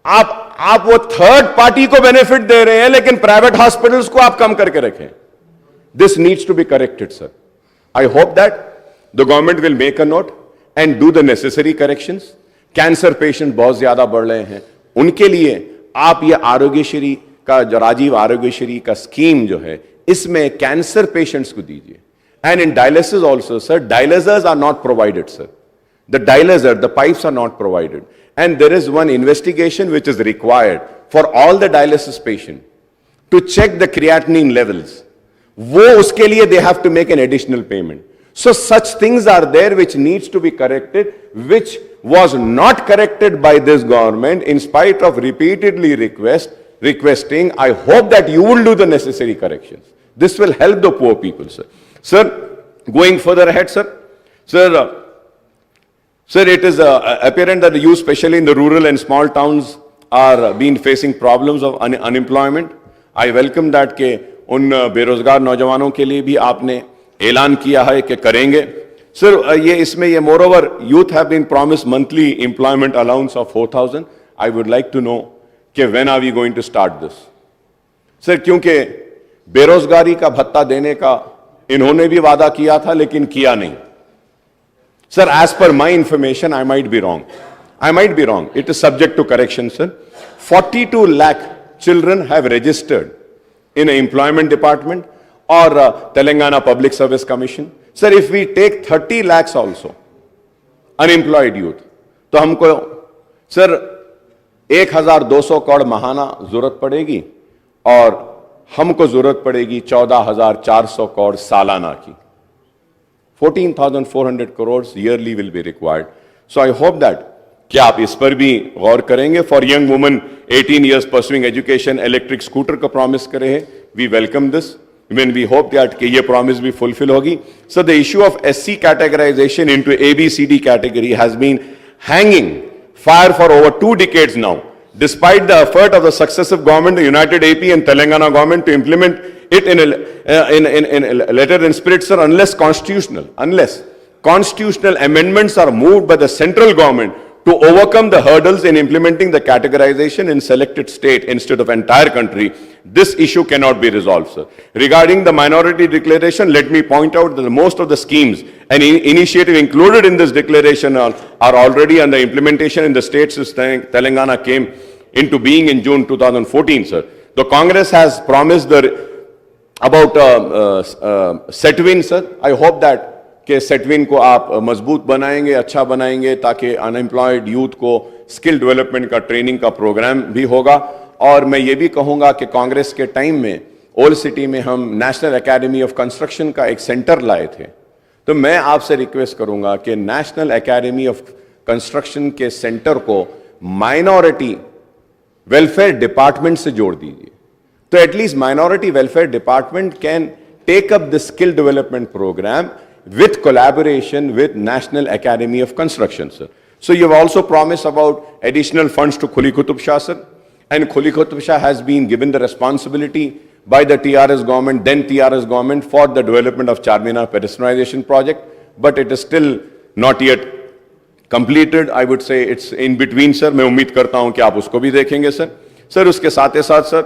आप वो third party को बेनिफिट दे रहे हैं, लेकिन प्राइवेट हॉस्पिटल्स को आप कम करके रखें. This needs to be corrected, sir. I hope that the government will make a note and do the necessary corrections. Cancer patient बहुत ज्यादा बढ़ रहे हैं, उनके लिए आप ये आरोग्यश्री का जो राजीव आरोग्यश्री का स्कीम जो है, इसमें कैंसर पेशेंट्स को दीजिए. And in dialysis also, sir, dialyzers are not provided, sir. The dialyzer, the pipes are not provided. And there is one investigation which is required for all the dialysis patient to check the creatinine levels. वो उसके लिए they have to make an additional payment. So such things are there which needs to be corrected, which was not corrected by this government in spite of repeatedly requesting. I hope that you will do the necessary corrections. This will help the poor people, sir. Sir, going further ahead, sir. Sir, it is apparent that you, especially in the rural and small towns, are being facing problems of unemployment. I welcome that के उन बेरोजगार नौजवानों के लिए भी आपने ऐलान किया है कि करेंगे. सर, ये इसमें ये moreover youth have been promised monthly employment allowance of 4,000. I would like to know कि when are we going to start this? Sir, क्योंकि बेरोजगारी का भत्ता देने का इन्होंने भी वादा किया था, लेकिन किया नहीं. Sir, as per my information, I might be wrong. It is subject to correction, sir. 42 lakh children have registered in an employment department, or Telangana Public Service Commission. Sir, if we take 30 lakhs also unemployed youth, तो हमको sir 1200 crore महाना जरूरत पड़ेगी और हमको जरूरत पड़ेगी 14,400 करोड़ सालाना की. 14,400 crores yearly will be required. So I hope that क्या आप इस पर भी गौर करेंगे. For young woman 18 years pursuing education, electric scooter का प्रॉमिस करे हैं. We welcome this when we hope that कि ये प्रॉमिस भी फुलफिल होगी. So the issue of SC categorization into ABCD category has been hanging fire for over 2 decades now, despite the effort of the successive government, the United AP and Telangana government, to implement it in a letter and spirit, sir, unless constitutional amendments are moved by the central government to overcome the hurdles in implementing the categorization in selected state instead of entire country, this issue cannot be resolved, sir. Regarding the minority declaration, let me point out that most of the schemes and initiative included in this declaration are already under implementation in the states since Telangana came into being in June 2014, sir. The Congress has promised about Setwin, sir. I hope that کہ सेटविन को आप मजबूत बनाएंगे, अच्छा बनाएंगे, ताकि unemployed youth को skill development का ट्रेनिंग का प्रोग्राम भी होगा. और मैं ये भी कहूँगा कि कांग्रेस के टाइम में ओल्ड सिटी में हम नेशनल एकेडमी ऑफ कंस्ट्रक्शन का एक सेंटर लाए थे. तो मैं आपसे रिक्वेस्ट करूँगा कि नेशनल एकेडमी ऑफ कंस्ट्रक्शन के सेंटर को माइनॉरिटी वेलफेयर डिपार्टमेंट से जोड़ दीजिए. तो at least minority welfare department can take up the skill development programme with collaboration with National Academy of Construction, sir. So you have also promised about additional funds to Khuli Qutub Shah, sir. And Khuli Qutub Shah has been given the responsibility by the TRS government, then TRS government, for the development of Charminar pedestrianization project. But it is still not yet completed. I would say it's in between, sir. मैं उम्मीद करता हूं कि आप उसको भी देखेंगे, sir. Sir, उसके साथ ही साथ, sir,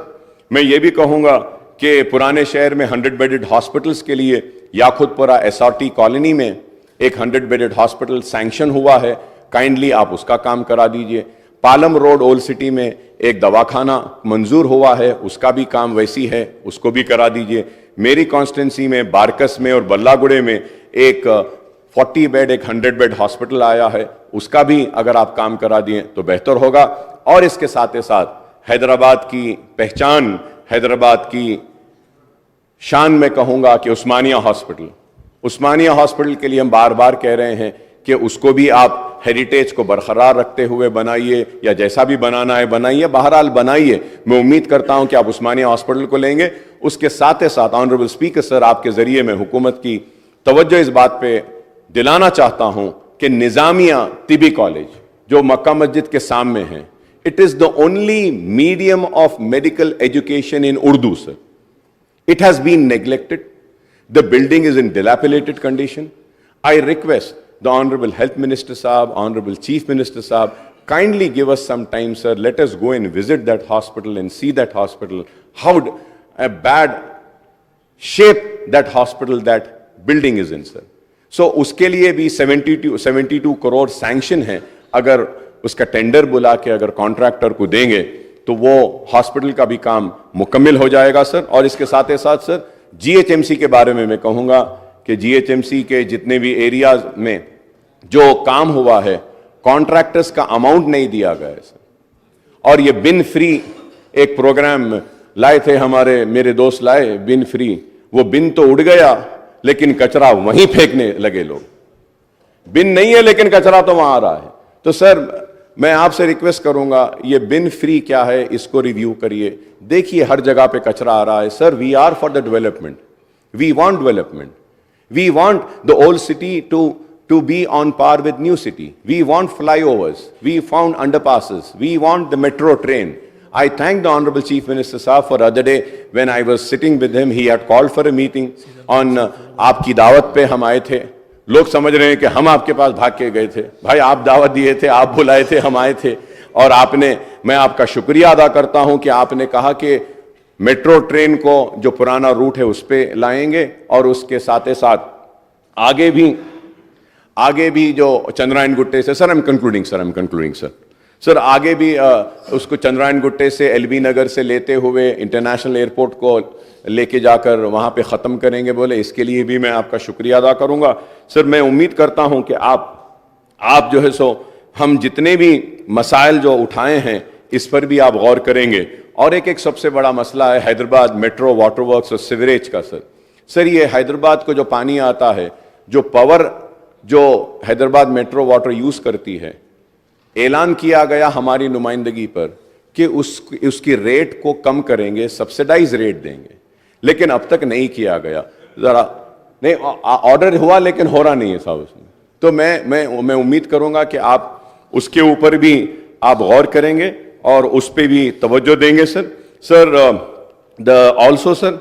मैं ये भी कहूँगा कि पुराने शहर में 100 बेडेड हॉस्पिटल्स के लिए याकुतपुरा एसआरटी कॉलोनी में एक 100 बेडेड हॉस्पिटल सैंक्शन हुआ है. काइंडली आप उसका काम करा दीजिए. पालम रोड ओल्ड सिटी में एक दवाखाना मंजूर हुआ है, उसका भी काम वैसी है, उसको भी करा दीजिए. मेरी कॉन्स्टिट्यूंसी में बारकस में और बल्लागुड़े में एक 40 बेड एक 100 बेड हॉस्पिटल आया है, उसका भी अगर आप काम करा दिए तो बेहतर होगा. और इसके साथ ही साथ हैदराबाद की पहचान, हैदराबाद की शान में कहूंगा कि उस्मानिया हॉस्पिटल के लिए हम बार बार कह रहे हैं कि उसको भी आप हेरिटेज को बरकरार रखते हुए बनाइए, या जैसा भी बनाना है बनाइए, बहरहाल बनाइए. मैं उम्मीद करता हूं कि आप उस्मानिया हॉस्पिटल को लेंगे. उसके साथ ही साथ ऑनरेबल स्पीकर सर, आपके जरिए मैं हुकूमत की तवज्जो इस बात पे दिलाना चाहता हूं कि निजामिया तिबी कॉलेज जो मक्का मस्जिद के सामने है, it is the only medium of medical education in Urdu, sir. It has been neglected. The building is in dilapidated condition. I request the Honorable Health Minister Sahab, Honorable Chief Minister Sahab, kindly give us some time, sir. Let us go and visit that hospital and see that hospital, how a bad shape that hospital, that building is in, sir. So उसके लिए भी 72 crore sanction है. अगर उसका tender बुला के अगर contractor को देंगे तो वो हॉस्पिटल का भी काम मुकम्मल हो जाएगा, सर. और इसके साथ ही साथ, सर, जीएचएमसी के बारे में मैं कहूँगा कि जीएचएमसी के जितने भी एरियाज में जो काम हुआ है, कॉन्ट्रैक्टर्स का अमाउंट नहीं दिया गया है, सर. और ये बिन फ्री एक प्रोग्राम लाए थे हमारे, मेरे दोस्त लाए बिन फ्री. वो बिन तो उड़ गया, लेकिन कचरा वहीं फेंकने लगे लोग. बिन नहीं है लेकिन कचरा तो वहां आ रहा है. तो सर, मैं आपसे रिक्वेस्ट करूंगा, ये बिन फ्री क्या है, इसको रिव्यू करिए. देखिए हर जगह पे कचरा आ रहा है. Sir, we are for the development. We want development. We want the old city to be on par with new city. We want flyovers. We found underpasses. We want the metro train. I thank the Honorable Chief Minister Sahab for other day when I was sitting with him. He had called for a meeting on आपकी दावत पे हम आए थे. लोग समझ रहे हैं कि हम आपके पास भाग के गए थे. भाई, आप दावत दिए थे, आप बुलाए थे, हम आए थे. और आपने, मैं आपका शुक्रिया अदा करता हूं कि आपने कहा कि मेट्रो ट्रेन को जो पुराना रूट है उस पर लाएंगे, और उसके साथ ही साथ आगे भी जो चंद्रायन गुट्टे से, sir, I am concluding sir. Sir आगे भी उसको चंद्रायन गुट्टे से एलबी नगर से लेते हुए इंटरनेशनल एयरपोर्ट को लेके जाकर वहां पे खत्म करेंगे बोले, इसके लिए भी मैं आपका शुक्रिया अदा करूंगा। सर मैं उम्मीद करता हूं कि आप जो है सो हम जितने भी मसाइल जो उठाए हैं इस पर भी आप गौर करेंगे। और एक सबसे बड़ा मसला है हैदराबाद मेट्रो वाटर वर्क्स और सिवरेज का। सर ये हैदराबाद को जो पानी आता है, जो पावर जो हैदराबाद मेट्रो वाटर यूज करती है, ऐलान किया गया हमारी नुमाइंदगी पर कि उसकी रेट को कम करेंगे, सब्सिडाइज रेट देंगे, लेकिन अब तक नहीं किया गया। जरा नहीं ऑर्डर हुआ लेकिन हो रहा नहीं है साहब उसमें। तो मैं उम्मीद करूंगा कि आप उसके ऊपर भी आप गौर करेंगे और उस पर भी तवज्जो देंगे sir. Also sir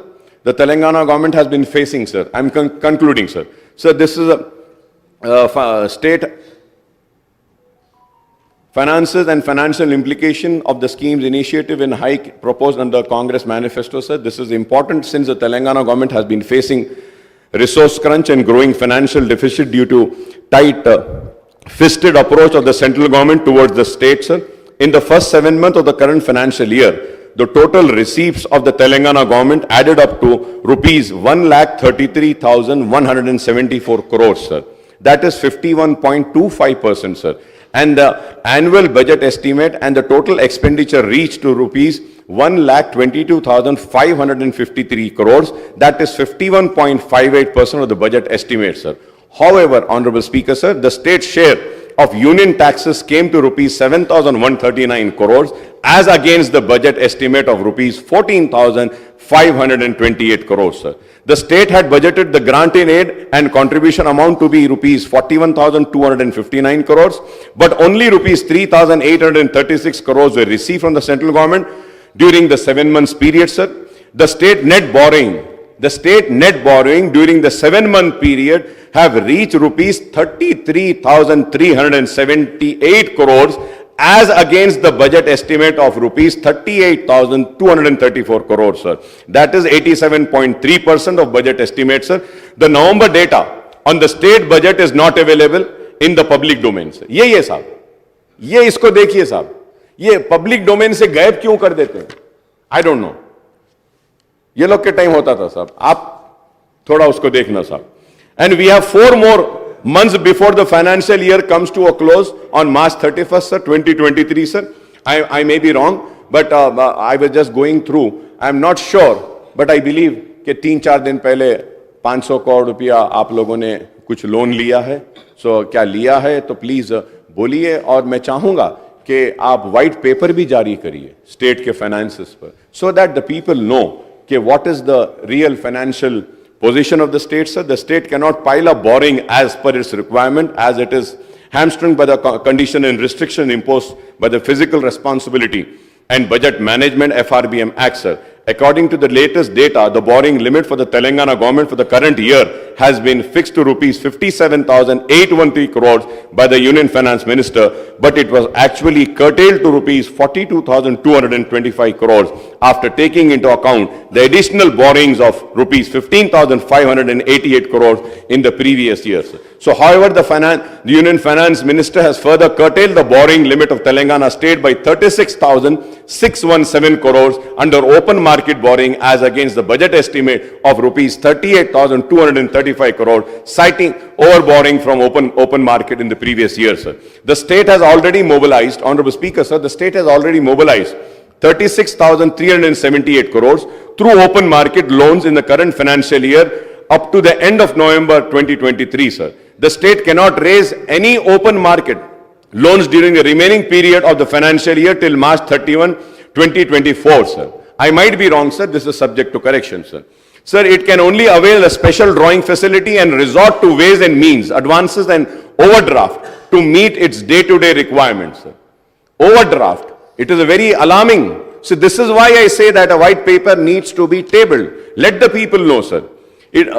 the Telangana government has been facing, sir, I'm concluding, sir. Sir, this is a state finances and financial implication of the scheme's initiative and hike proposed under Congress manifesto, sir. This is important since the Telangana government has been facing resource crunch and growing financial deficit due to tight fisted approach of the central government towards the state, sir. In the first 7 months of the current financial year, the total receipts of the Telangana government added up to rupees 1,33,174 crores, sir. That is 51.25%, sir. And the annual budget estimate and the total expenditure reached to rupees 1,22,553 crores. That is 51.58% of the budget estimate, sir. However, Honorable Speaker, sir, the state share of union taxes came to rupees 7,139 crores as against the budget estimate of rupees 14,528 crores, sir. The state had budgeted the grant in aid and contribution amount to be rupees 41,259 crores, but only rupees 3,836 crores were received from the central government during the 7 months period, sir. The state net borrowing during the 7-month period have reached rupees 33,378 crores as against the budget estimate of rupees 38,234 crores, sir. That is 87.3% of budget estimate, sir. The November data on the state budget is not available in the public domain, sir. ये साहब, ये इसको देखिए साहब, ये public domain से गायब क्यों कर देते हैं? I don't know. ये लोग के टाइम होता था साहब, आप थोड़ा उसको देखना साहब. And we have 4 more months before the financial year comes to a close on March 31st, sir, 2023, sir. I may be wrong, but I was just going through. I am not sure, but I believe कि 3-4 दिन पहले 500 करोड़ रुपया आप लोगों ने कुछ loan लिया है. So क्या लिया है तो प्लीज बोलिए, और मैं चाहूंगा कि आप व्हाइट पेपर भी जारी करिए स्टेट के फाइनेंसेस पर, so that the people know कि what is the real financial position of the state, sir. The state cannot pile up borrowing as per its requirement, as it is hamstrung by the condition and restriction imposed by the Physical Responsibility and Budget Management FRBM Act, sir. According to the latest data, the borrowing limit for the Telangana government for the current year has been fixed to rupees 57,813 crores by the Union Finance Minister, but it was actually curtailed to rupees 42,225 crores after taking into account the additional borrowings of rupees 15,588 crores in the previous years. So, however, the Union Finance Minister has further curtailed the borrowing limit of Telangana state by 36,617 crores under open market borrowing as against the budget estimate of rupees 38,235 crores, citing overborrowing from open market in the previous year, sir. The state has already mobilized, Honorable Speaker, sir, the state has already mobilized 36,378 crores through open market loans in the current financial year up to the end of November 2023, sir. The state cannot raise any open market loans during the remaining period of the financial year till March 31, 2024, sir. I might be wrong, sir. This is subject to correction, sir. Sir, it can only avail a special drawing facility and resort to ways and means, advances and overdraft to meet its day-to-day requirements, sir. Overdraft. It is a very alarming. So this is why I say that a white paper needs to be tabled. Let the people know, sir.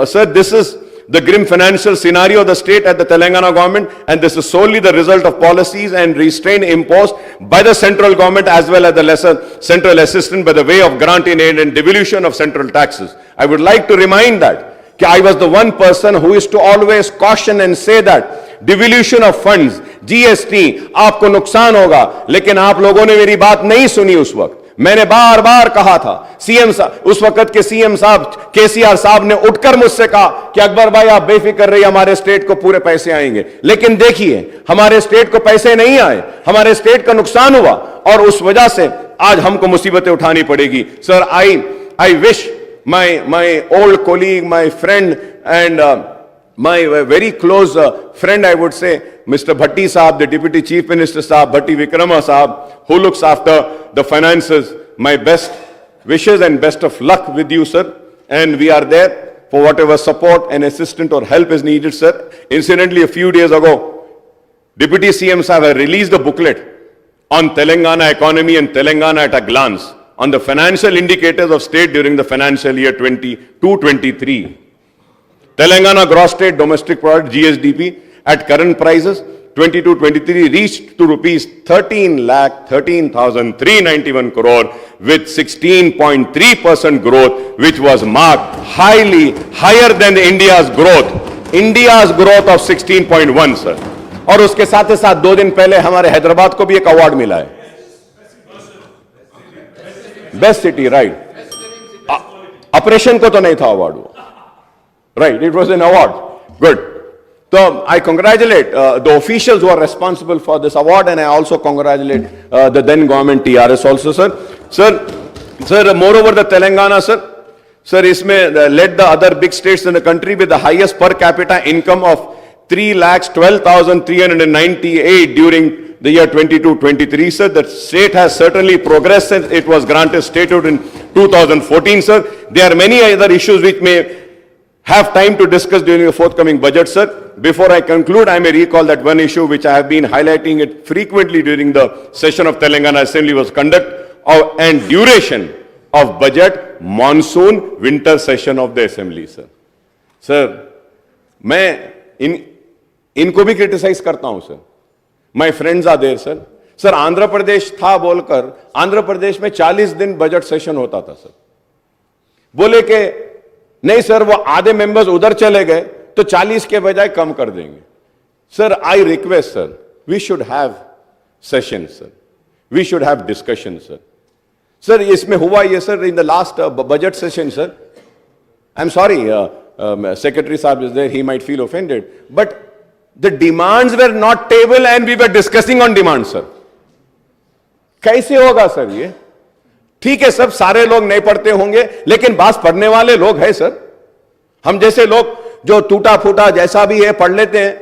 Sir, this is the grim financial scenario of the state at the Telangana government, and this is solely the result of policies and restraint imposed by the central government as well as the lesser central assistance by the way of grant in aid and devolution of central taxes. I would like to remind that I was the one person who is to always caution and say that devolution of funds, GST, आपको नुकसान होगा। लेकिन आप लोगों ने मेरी बात नहीं सुनी। उस वक्त मैंने बार बार कहा था, सीएम साहब, उस वक्त के सीएम साहब केसीआर साहब ने उठकर मुझसे कहा कि अकबर भाई आप बेफिक्र रहिए, हमारे स्टेट को पूरे पैसे आएंगे। लेकिन देखिए हमारे स्टेट को पैसे नहीं आए, हमारे स्टेट का नुकसान हुआ और उस वजह से आज हमको मुसीबतें उठानी पड़ेगी। Sir, I wish my old colleague, my friend, and my very close friend, I would say, Mr. Bhatti Saab, the Deputy Chief Minister Saab, Bhatti Vikrama Saab, who looks after the finances, my best wishes and best of luck with you, sir. And we are there for whatever support and assistance or help is needed, sir. Incidentally, a few days ago, Deputy CM Saab have released a booklet on Telangana economy and Telangana at a glance, on the financial indicators of state during the financial year 22-23. Telangana gross state domestic product GSDP at current prices 22-23 reached to rupees 13,13,391 crore with 16.3% growth, which was marked higher than India's growth. India's growth of 16.1, sir. और उसके साथ ही साथ 2 दिन पहले हमारे हैदराबाद को भी एक अवार्ड मिला है, बेस्ट सिटी, राइट। ऑपरेशन को तो नहीं था अवार्ड वो, right, it was an award, good. So I congratulate the officials who are responsible for this award, and I also congratulate the then government TRS also, sir. Sir, moreover the Telangana, sir, isme led the other big states in the country with the highest per capita income of 3,12,398 during the year 22-23, sir. The state has certainly progressed since it was granted statehood in 2014, sir. There are many other issues which may have time to discuss during the forthcoming budget, sir. Before I conclude, I may recall that one issue which I have been highlighting it frequently during the session of Telangana Assembly was conduct and duration of budget monsoon winter session of the Assembly, sir. Sir, मैं इनको भी criticise करता हूं, sir. My friends are there, sir. Sir, Andhra Pradesh था बोलकर आंध्र प्रदेश में 40 दिन budget session होता था, सर। बोले कि नहीं सर, वो आधे मेंबर्स उधर चले गए तो 40 के बजाय कम कर देंगे। Sir, I request, sir, we should have session, sir, we should have discussion, sir. Sir, इसमें हुआ ये, sir, in the last budget session, sir, I am sorry, secretary Saab is there, he might feel offended, but the demands were not table and we were discussing on demands, sir. कैसे होगा sir ये? ठीक है, सब सारे लोग नहीं पढ़ते होंगे, लेकिन बात पढ़ने वाले लोग हैं, सर। हम जैसे लोग जो टूटा फूटा जैसा भी है पढ़ लेते हैं,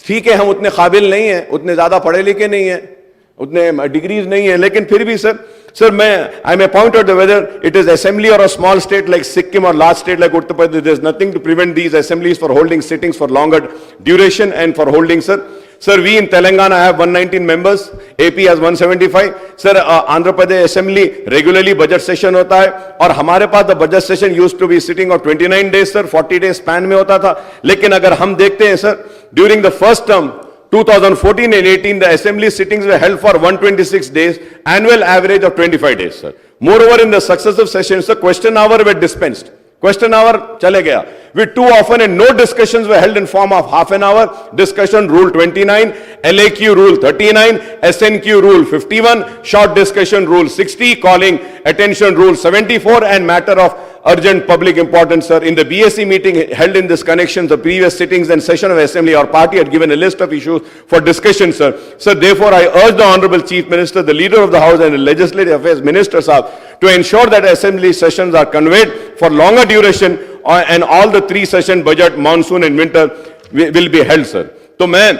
ठीक है, हम उतने काबिल नहीं हैं, उतने ज्यादा पढ़े लिखे नहीं हैं, उतने डिग्रीज नहीं है, लेकिन फिर भी sir I may point out whether it is assembly or a small state like Sikkim or large state like Uttar Pradesh, there is nothing to prevent these assemblies for holding sittings for longer duration and for holding, sir. Sir, we in Telangana have 119 members, AP has 175. Sir, Andhra Pradesh Assembly regularly budget session होता है और हमारे पास the budget session used to be sitting of 29 days, sir, 40 days span में होता था। लेकिन अगर हम देखते हैं, sir, during the first term 2014 and 18, the assembly sittings were held for 126 days, annual average of 25 days, sir. Moreover, in the successive sessions, the question hour were dispensed. Question hour chale gaya. With too often and no discussions were held in form of half an hour. Discussion rule 29, LAQ rule 39, SNQ rule 51, short discussion rule 60, calling attention rule 74, and matter of urgent public importance, sir. In the BSc meeting held in this connection, the previous sittings and session of assembly, our party had given a list of issues for discussion, sir. Sir, therefore, I urge the Honorable Chief Minister, the Leader of the House and the Legislative Affairs Minister, sir, to ensure that assembly sessions are conveyed for longer duration and all the 3 session budget, monsoon and winter will be held, sir. तो मैं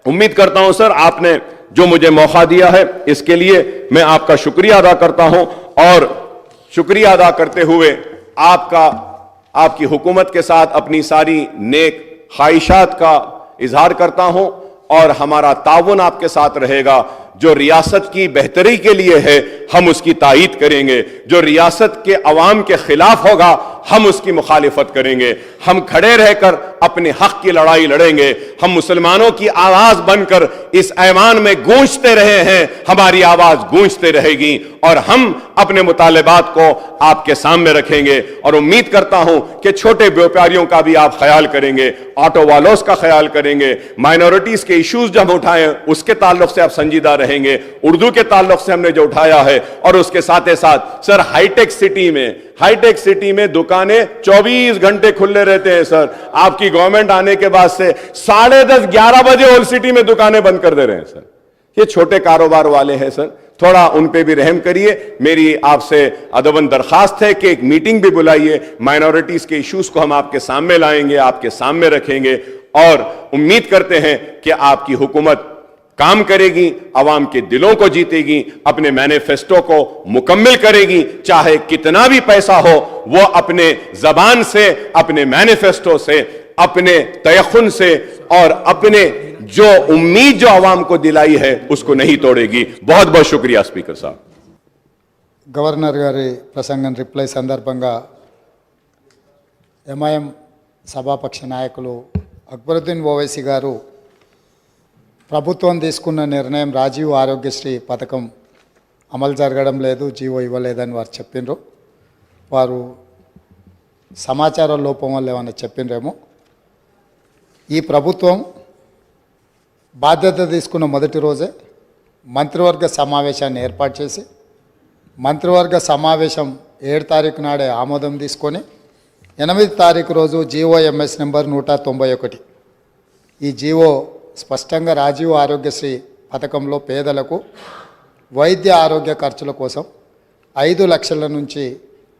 उम्मीद करता हूं, sir, आपने जो मुझे मौका दिया है इसके लिए मैं आपका शुक्रिया अदा करता हूं और शुक्रिया अदा करते हुए आपकी हुकूमत के साथ अपनी सारी नेक ख्वाहिशात का इजहार करता हूं और हमारा ताउन आपके साथ रहेगा। जो रियासत की बेहतरी के लिए है हम उसकी तायीद करेंगे, जो रियासत के अवाम के खिलाफ होगा हम उसकी मुखालिफत करेंगे। हम खड़े रहकर अपने हक की लड़ाई लड़ेंगे। हम मुसलमानों की आवाज बनकर इस ऐवान में गूंजते रहे हैं, हमारी आवाज गूंजते रहेगी और हम अपने मुतालिबात को आपके सामने रखेंगे। और उम्मीद करता हूं कि छोटे व्यापारियों का भी आप ख्याल करेंगे, ऑटो वालों का ख्याल करेंगे, माइनॉरिटीज के इश्यूज जब उठाए उसके ताल्लुक से आप संजीदा रहेंगे, उर्दू के ताल्लुक से हमने जो उठाया है, और उसके साथ साथ सर हाईटेक सिटी में दुकानें 24 घंटे खुले रहते हैं सर। आपकी गवर्नमेंट आने के बाद से 10:30-11 बजे ओल्ड सिटी में दुकानें बंद कर दे रहे हैं सर। ये छोटे कारोबार वाले हैं सर, थोड़ा उन पे भी रहम करिए। मेरी आपसे अदबन दरखास्त है कि एक मीटिंग भी बुलाइए, माइनॉरिटीज के इश्यूज को हम आपके सामने लाएंगे, आपके सामने रखेंगे और उम्मीद करते हैं कि आपकी हुकूमत काम करेगी, आवाम के दिलों को जीतेगी, अपने मैनिफेस्टो को मुकम्मल करेगी। चाहे कितना भी पैसा हो, वो अपने जबान से, अपने मैनिफेस्टो से, अपने तयखुन से और अपने जो उम्मीद जो आवाम को दिलाई है उसको नहीं तोड़ेगी। बहुत बहुत शुक्रिया स्पीकर साहब। गवर्नर गारी प्रसंगం రిప్లై సందర్భంగా ఎంఐఎం సభాపక్ష నాయకులు అక్బరుద్దీన్ ఓవైసీ గారు ప్రభుత్వం తీసుకున్న నిర్ణయం రాజీవ్ ఆరోగ్యశ్రీ పథకం అమలు జరగడం లేదు, జీవో ఇవ్వలేదని వారు చెప్పిండ్రు. వారు సమాచార లోపం వల్ల ఏమన్నా చెప్పిండ్రేమో. ఈ ప్రభుత్వం బాధ్యత తీసుకున్న మొదటి రోజే మంత్రివర్గ సమావేశాన్ని ఏర్పాటు చేసి, మంత్రివర్గ సమావేశం 7 తారీఖు నాడే ఆమోదం తీసుకొని 8 తారీఖు రోజు జీఓఎంఎస్ నెంబర్ 191, ఈ జీవో స్పష్టంగా రాజీవ్ ఆరోగ్యశ్రీ పథకంలో పేదలకు వైద్య ఆరోగ్య ఖర్చుల కోసం 5 లక్షల నుంచి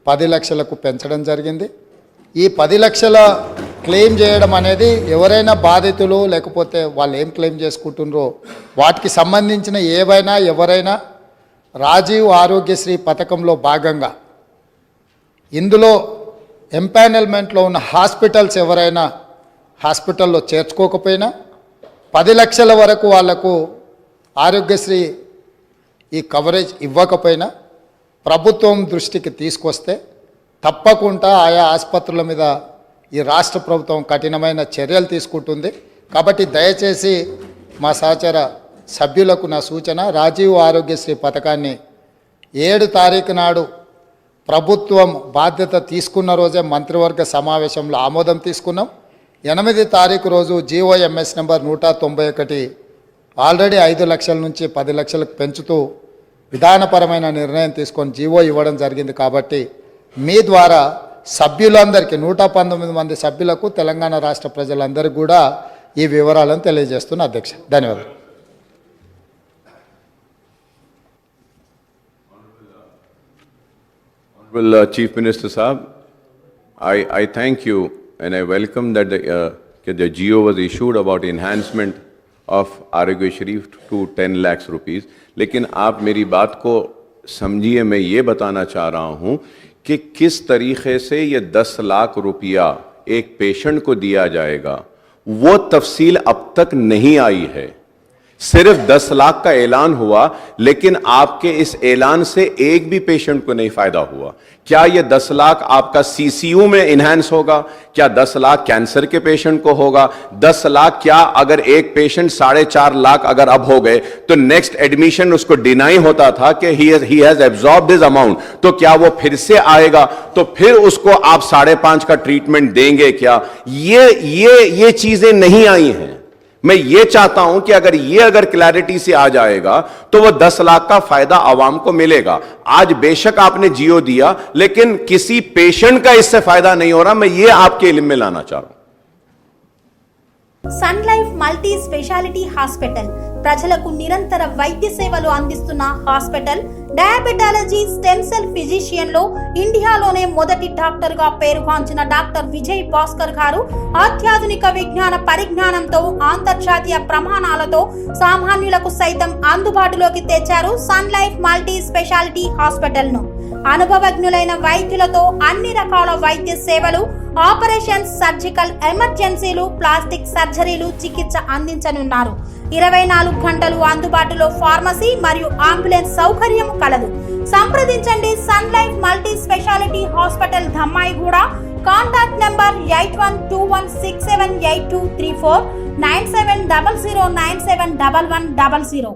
10 లక్షలకు పెంచడం జరిగింది. ఈ 10 లక్షల క్లెయిమ్ చేయడం అనేది ఎవరైనా బాధితులు లేకపోతే వాళ్ళు ఏం క్లెయిమ్ చేసుకుంటున్నారో వాటికి సంబంధించిన ఏవైనా ఎవరైనా రాజీవ్ ఆరోగ్యశ్రీ పథకంలో భాగంగా ఇందులో ఎంపానల్మెంట్లో ఉన్న హాస్పిటల్స్ ఎవరైనా హాస్పిటల్లో చేర్చుకోకపోయినా 10 లక్షల వరకు వాళ్లకు ఆరోగ్యశ్రీ ఈ కవరేజ్ ఇవ్వకపోయినా ప్రభుత్వం దృష్టికి తీసుకొస్తే తప్పకుండా ఆయా ఆసుపత్రుల మీద ఈ రాష్ట్ర ప్రభుత్వం కఠినమైన చర్యలు తీసుకుంటుంది. కాబట్టి దయచేసి మా సహచర సభ్యులకు నా సూచన, రాజీవ్ ఆరోగ్యశ్రీ పథకాన్ని 7 తారీఖు నాడు ప్రభుత్వం బాధ్యత తీసుకున్న రోజే మంత్రివర్గ సమావేశంలో ఆమోదం తీసుకున్నాం. 8 తారీఖు రోజు జీఓఎంఎస్ నెంబర్ 191 ఆల్రెడీ 5 లక్షల నుంచి 10 లక్షలకు పెంచుతూ విధానపరమైన నిర్ణయం తీసుకొని జీవో ఇవ్వడం జరిగింది. కాబట్టి మీ ద్వారా సభ్యులందరికీ 119 మంది సభ్యులకు తెలంగాణ రాష్ట్ర ప్రజలందరికీ కూడా ఈ వివరాలను తెలియజేస్తున్న అధ్యక్ష. ధన్యవాదాలు. Honorable Chief Minister Saab, I thank you and I welcome that the GO was issued about enhancement of Arogya Sharif to 10 lakhs rupees. लेकिन आप मेरी बात को समझिए, मैं ये बताना चाह रहा हूँ कि किस तरीके से ये 10 लाख रुपया एक पेशेंट को दिया जाएगा वो तफसील अब तक नहीं आई है। सिर्फ 10 लाख का ऐलान हुआ, लेकिन आपके इस ऐलान से एक भी पेशेंट को नहीं फायदा हुआ। क्या ये 10 लाख आपका सीसीयू में इनहैंस होगा? क्या 10 लाख कैंसर के पेशेंट को होगा? 10 लाख क्या अगर एक पेशेंट 4.5 लाख अगर अब हो गए तो नेक्स्ट एडमिशन उसको डिनाई होता था कि he has absorbed his amount, तो क्या वो फिर से आएगा? तो फिर उसको आप 5.5 का ट्रीटमेंट देंगे क्या? ये चीजें नहीं आई हैं। मैं ये चाहता हूं कि अगर क्लैरिटी से आ जाएगा तो वो 10 लाख का फायदा आवाम को मिलेगा। आज बेशक आपने जियो दिया, लेकिन किसी पेशेंट का इससे फायदा नहीं हो रहा। मैं ये आपके इल्म में लाना चाह रहा हूं। Sun Life multi speciality hospital ప్రజలకు నిరంతర వైద్య సేవలు అందిస్తున్న hospital. Diabetology, stem cell physician లో ఇండియాలోనే మొదటి డాక్టర్ గా పేరుగాంచిన డాక్టర్ విజయ్ భాస్కర్ గారు అత్యాధునిక విజ్ఞాన పరిజ్ఞానంతో అంతర్జాతీయ ప్రమాణాలతో సామాన్యులకు సైతం అందుబాటులోకి తెచ్చారు Sun Life multi speciality hospital ను. అనుభవజ్ఞులైన వైద్యులతో అన్ని రకాల వైద్య సేవలు, ఆపరేషన్స్, సర్జికల్ ఎమర్జెన్సీలు, ప్లాస్టిక్ సర్జరీలు, చికిత్స అందించనున్నారు. 24 గంటలు అందుబాటులో ఫార్మసీ మరియు అంబులెన్స్ సౌకర్యం కలదు. సంప్రదించండి Sun Life multi speciality speciality hospital Dammaiguda. Contact number 8121678234 9700971100.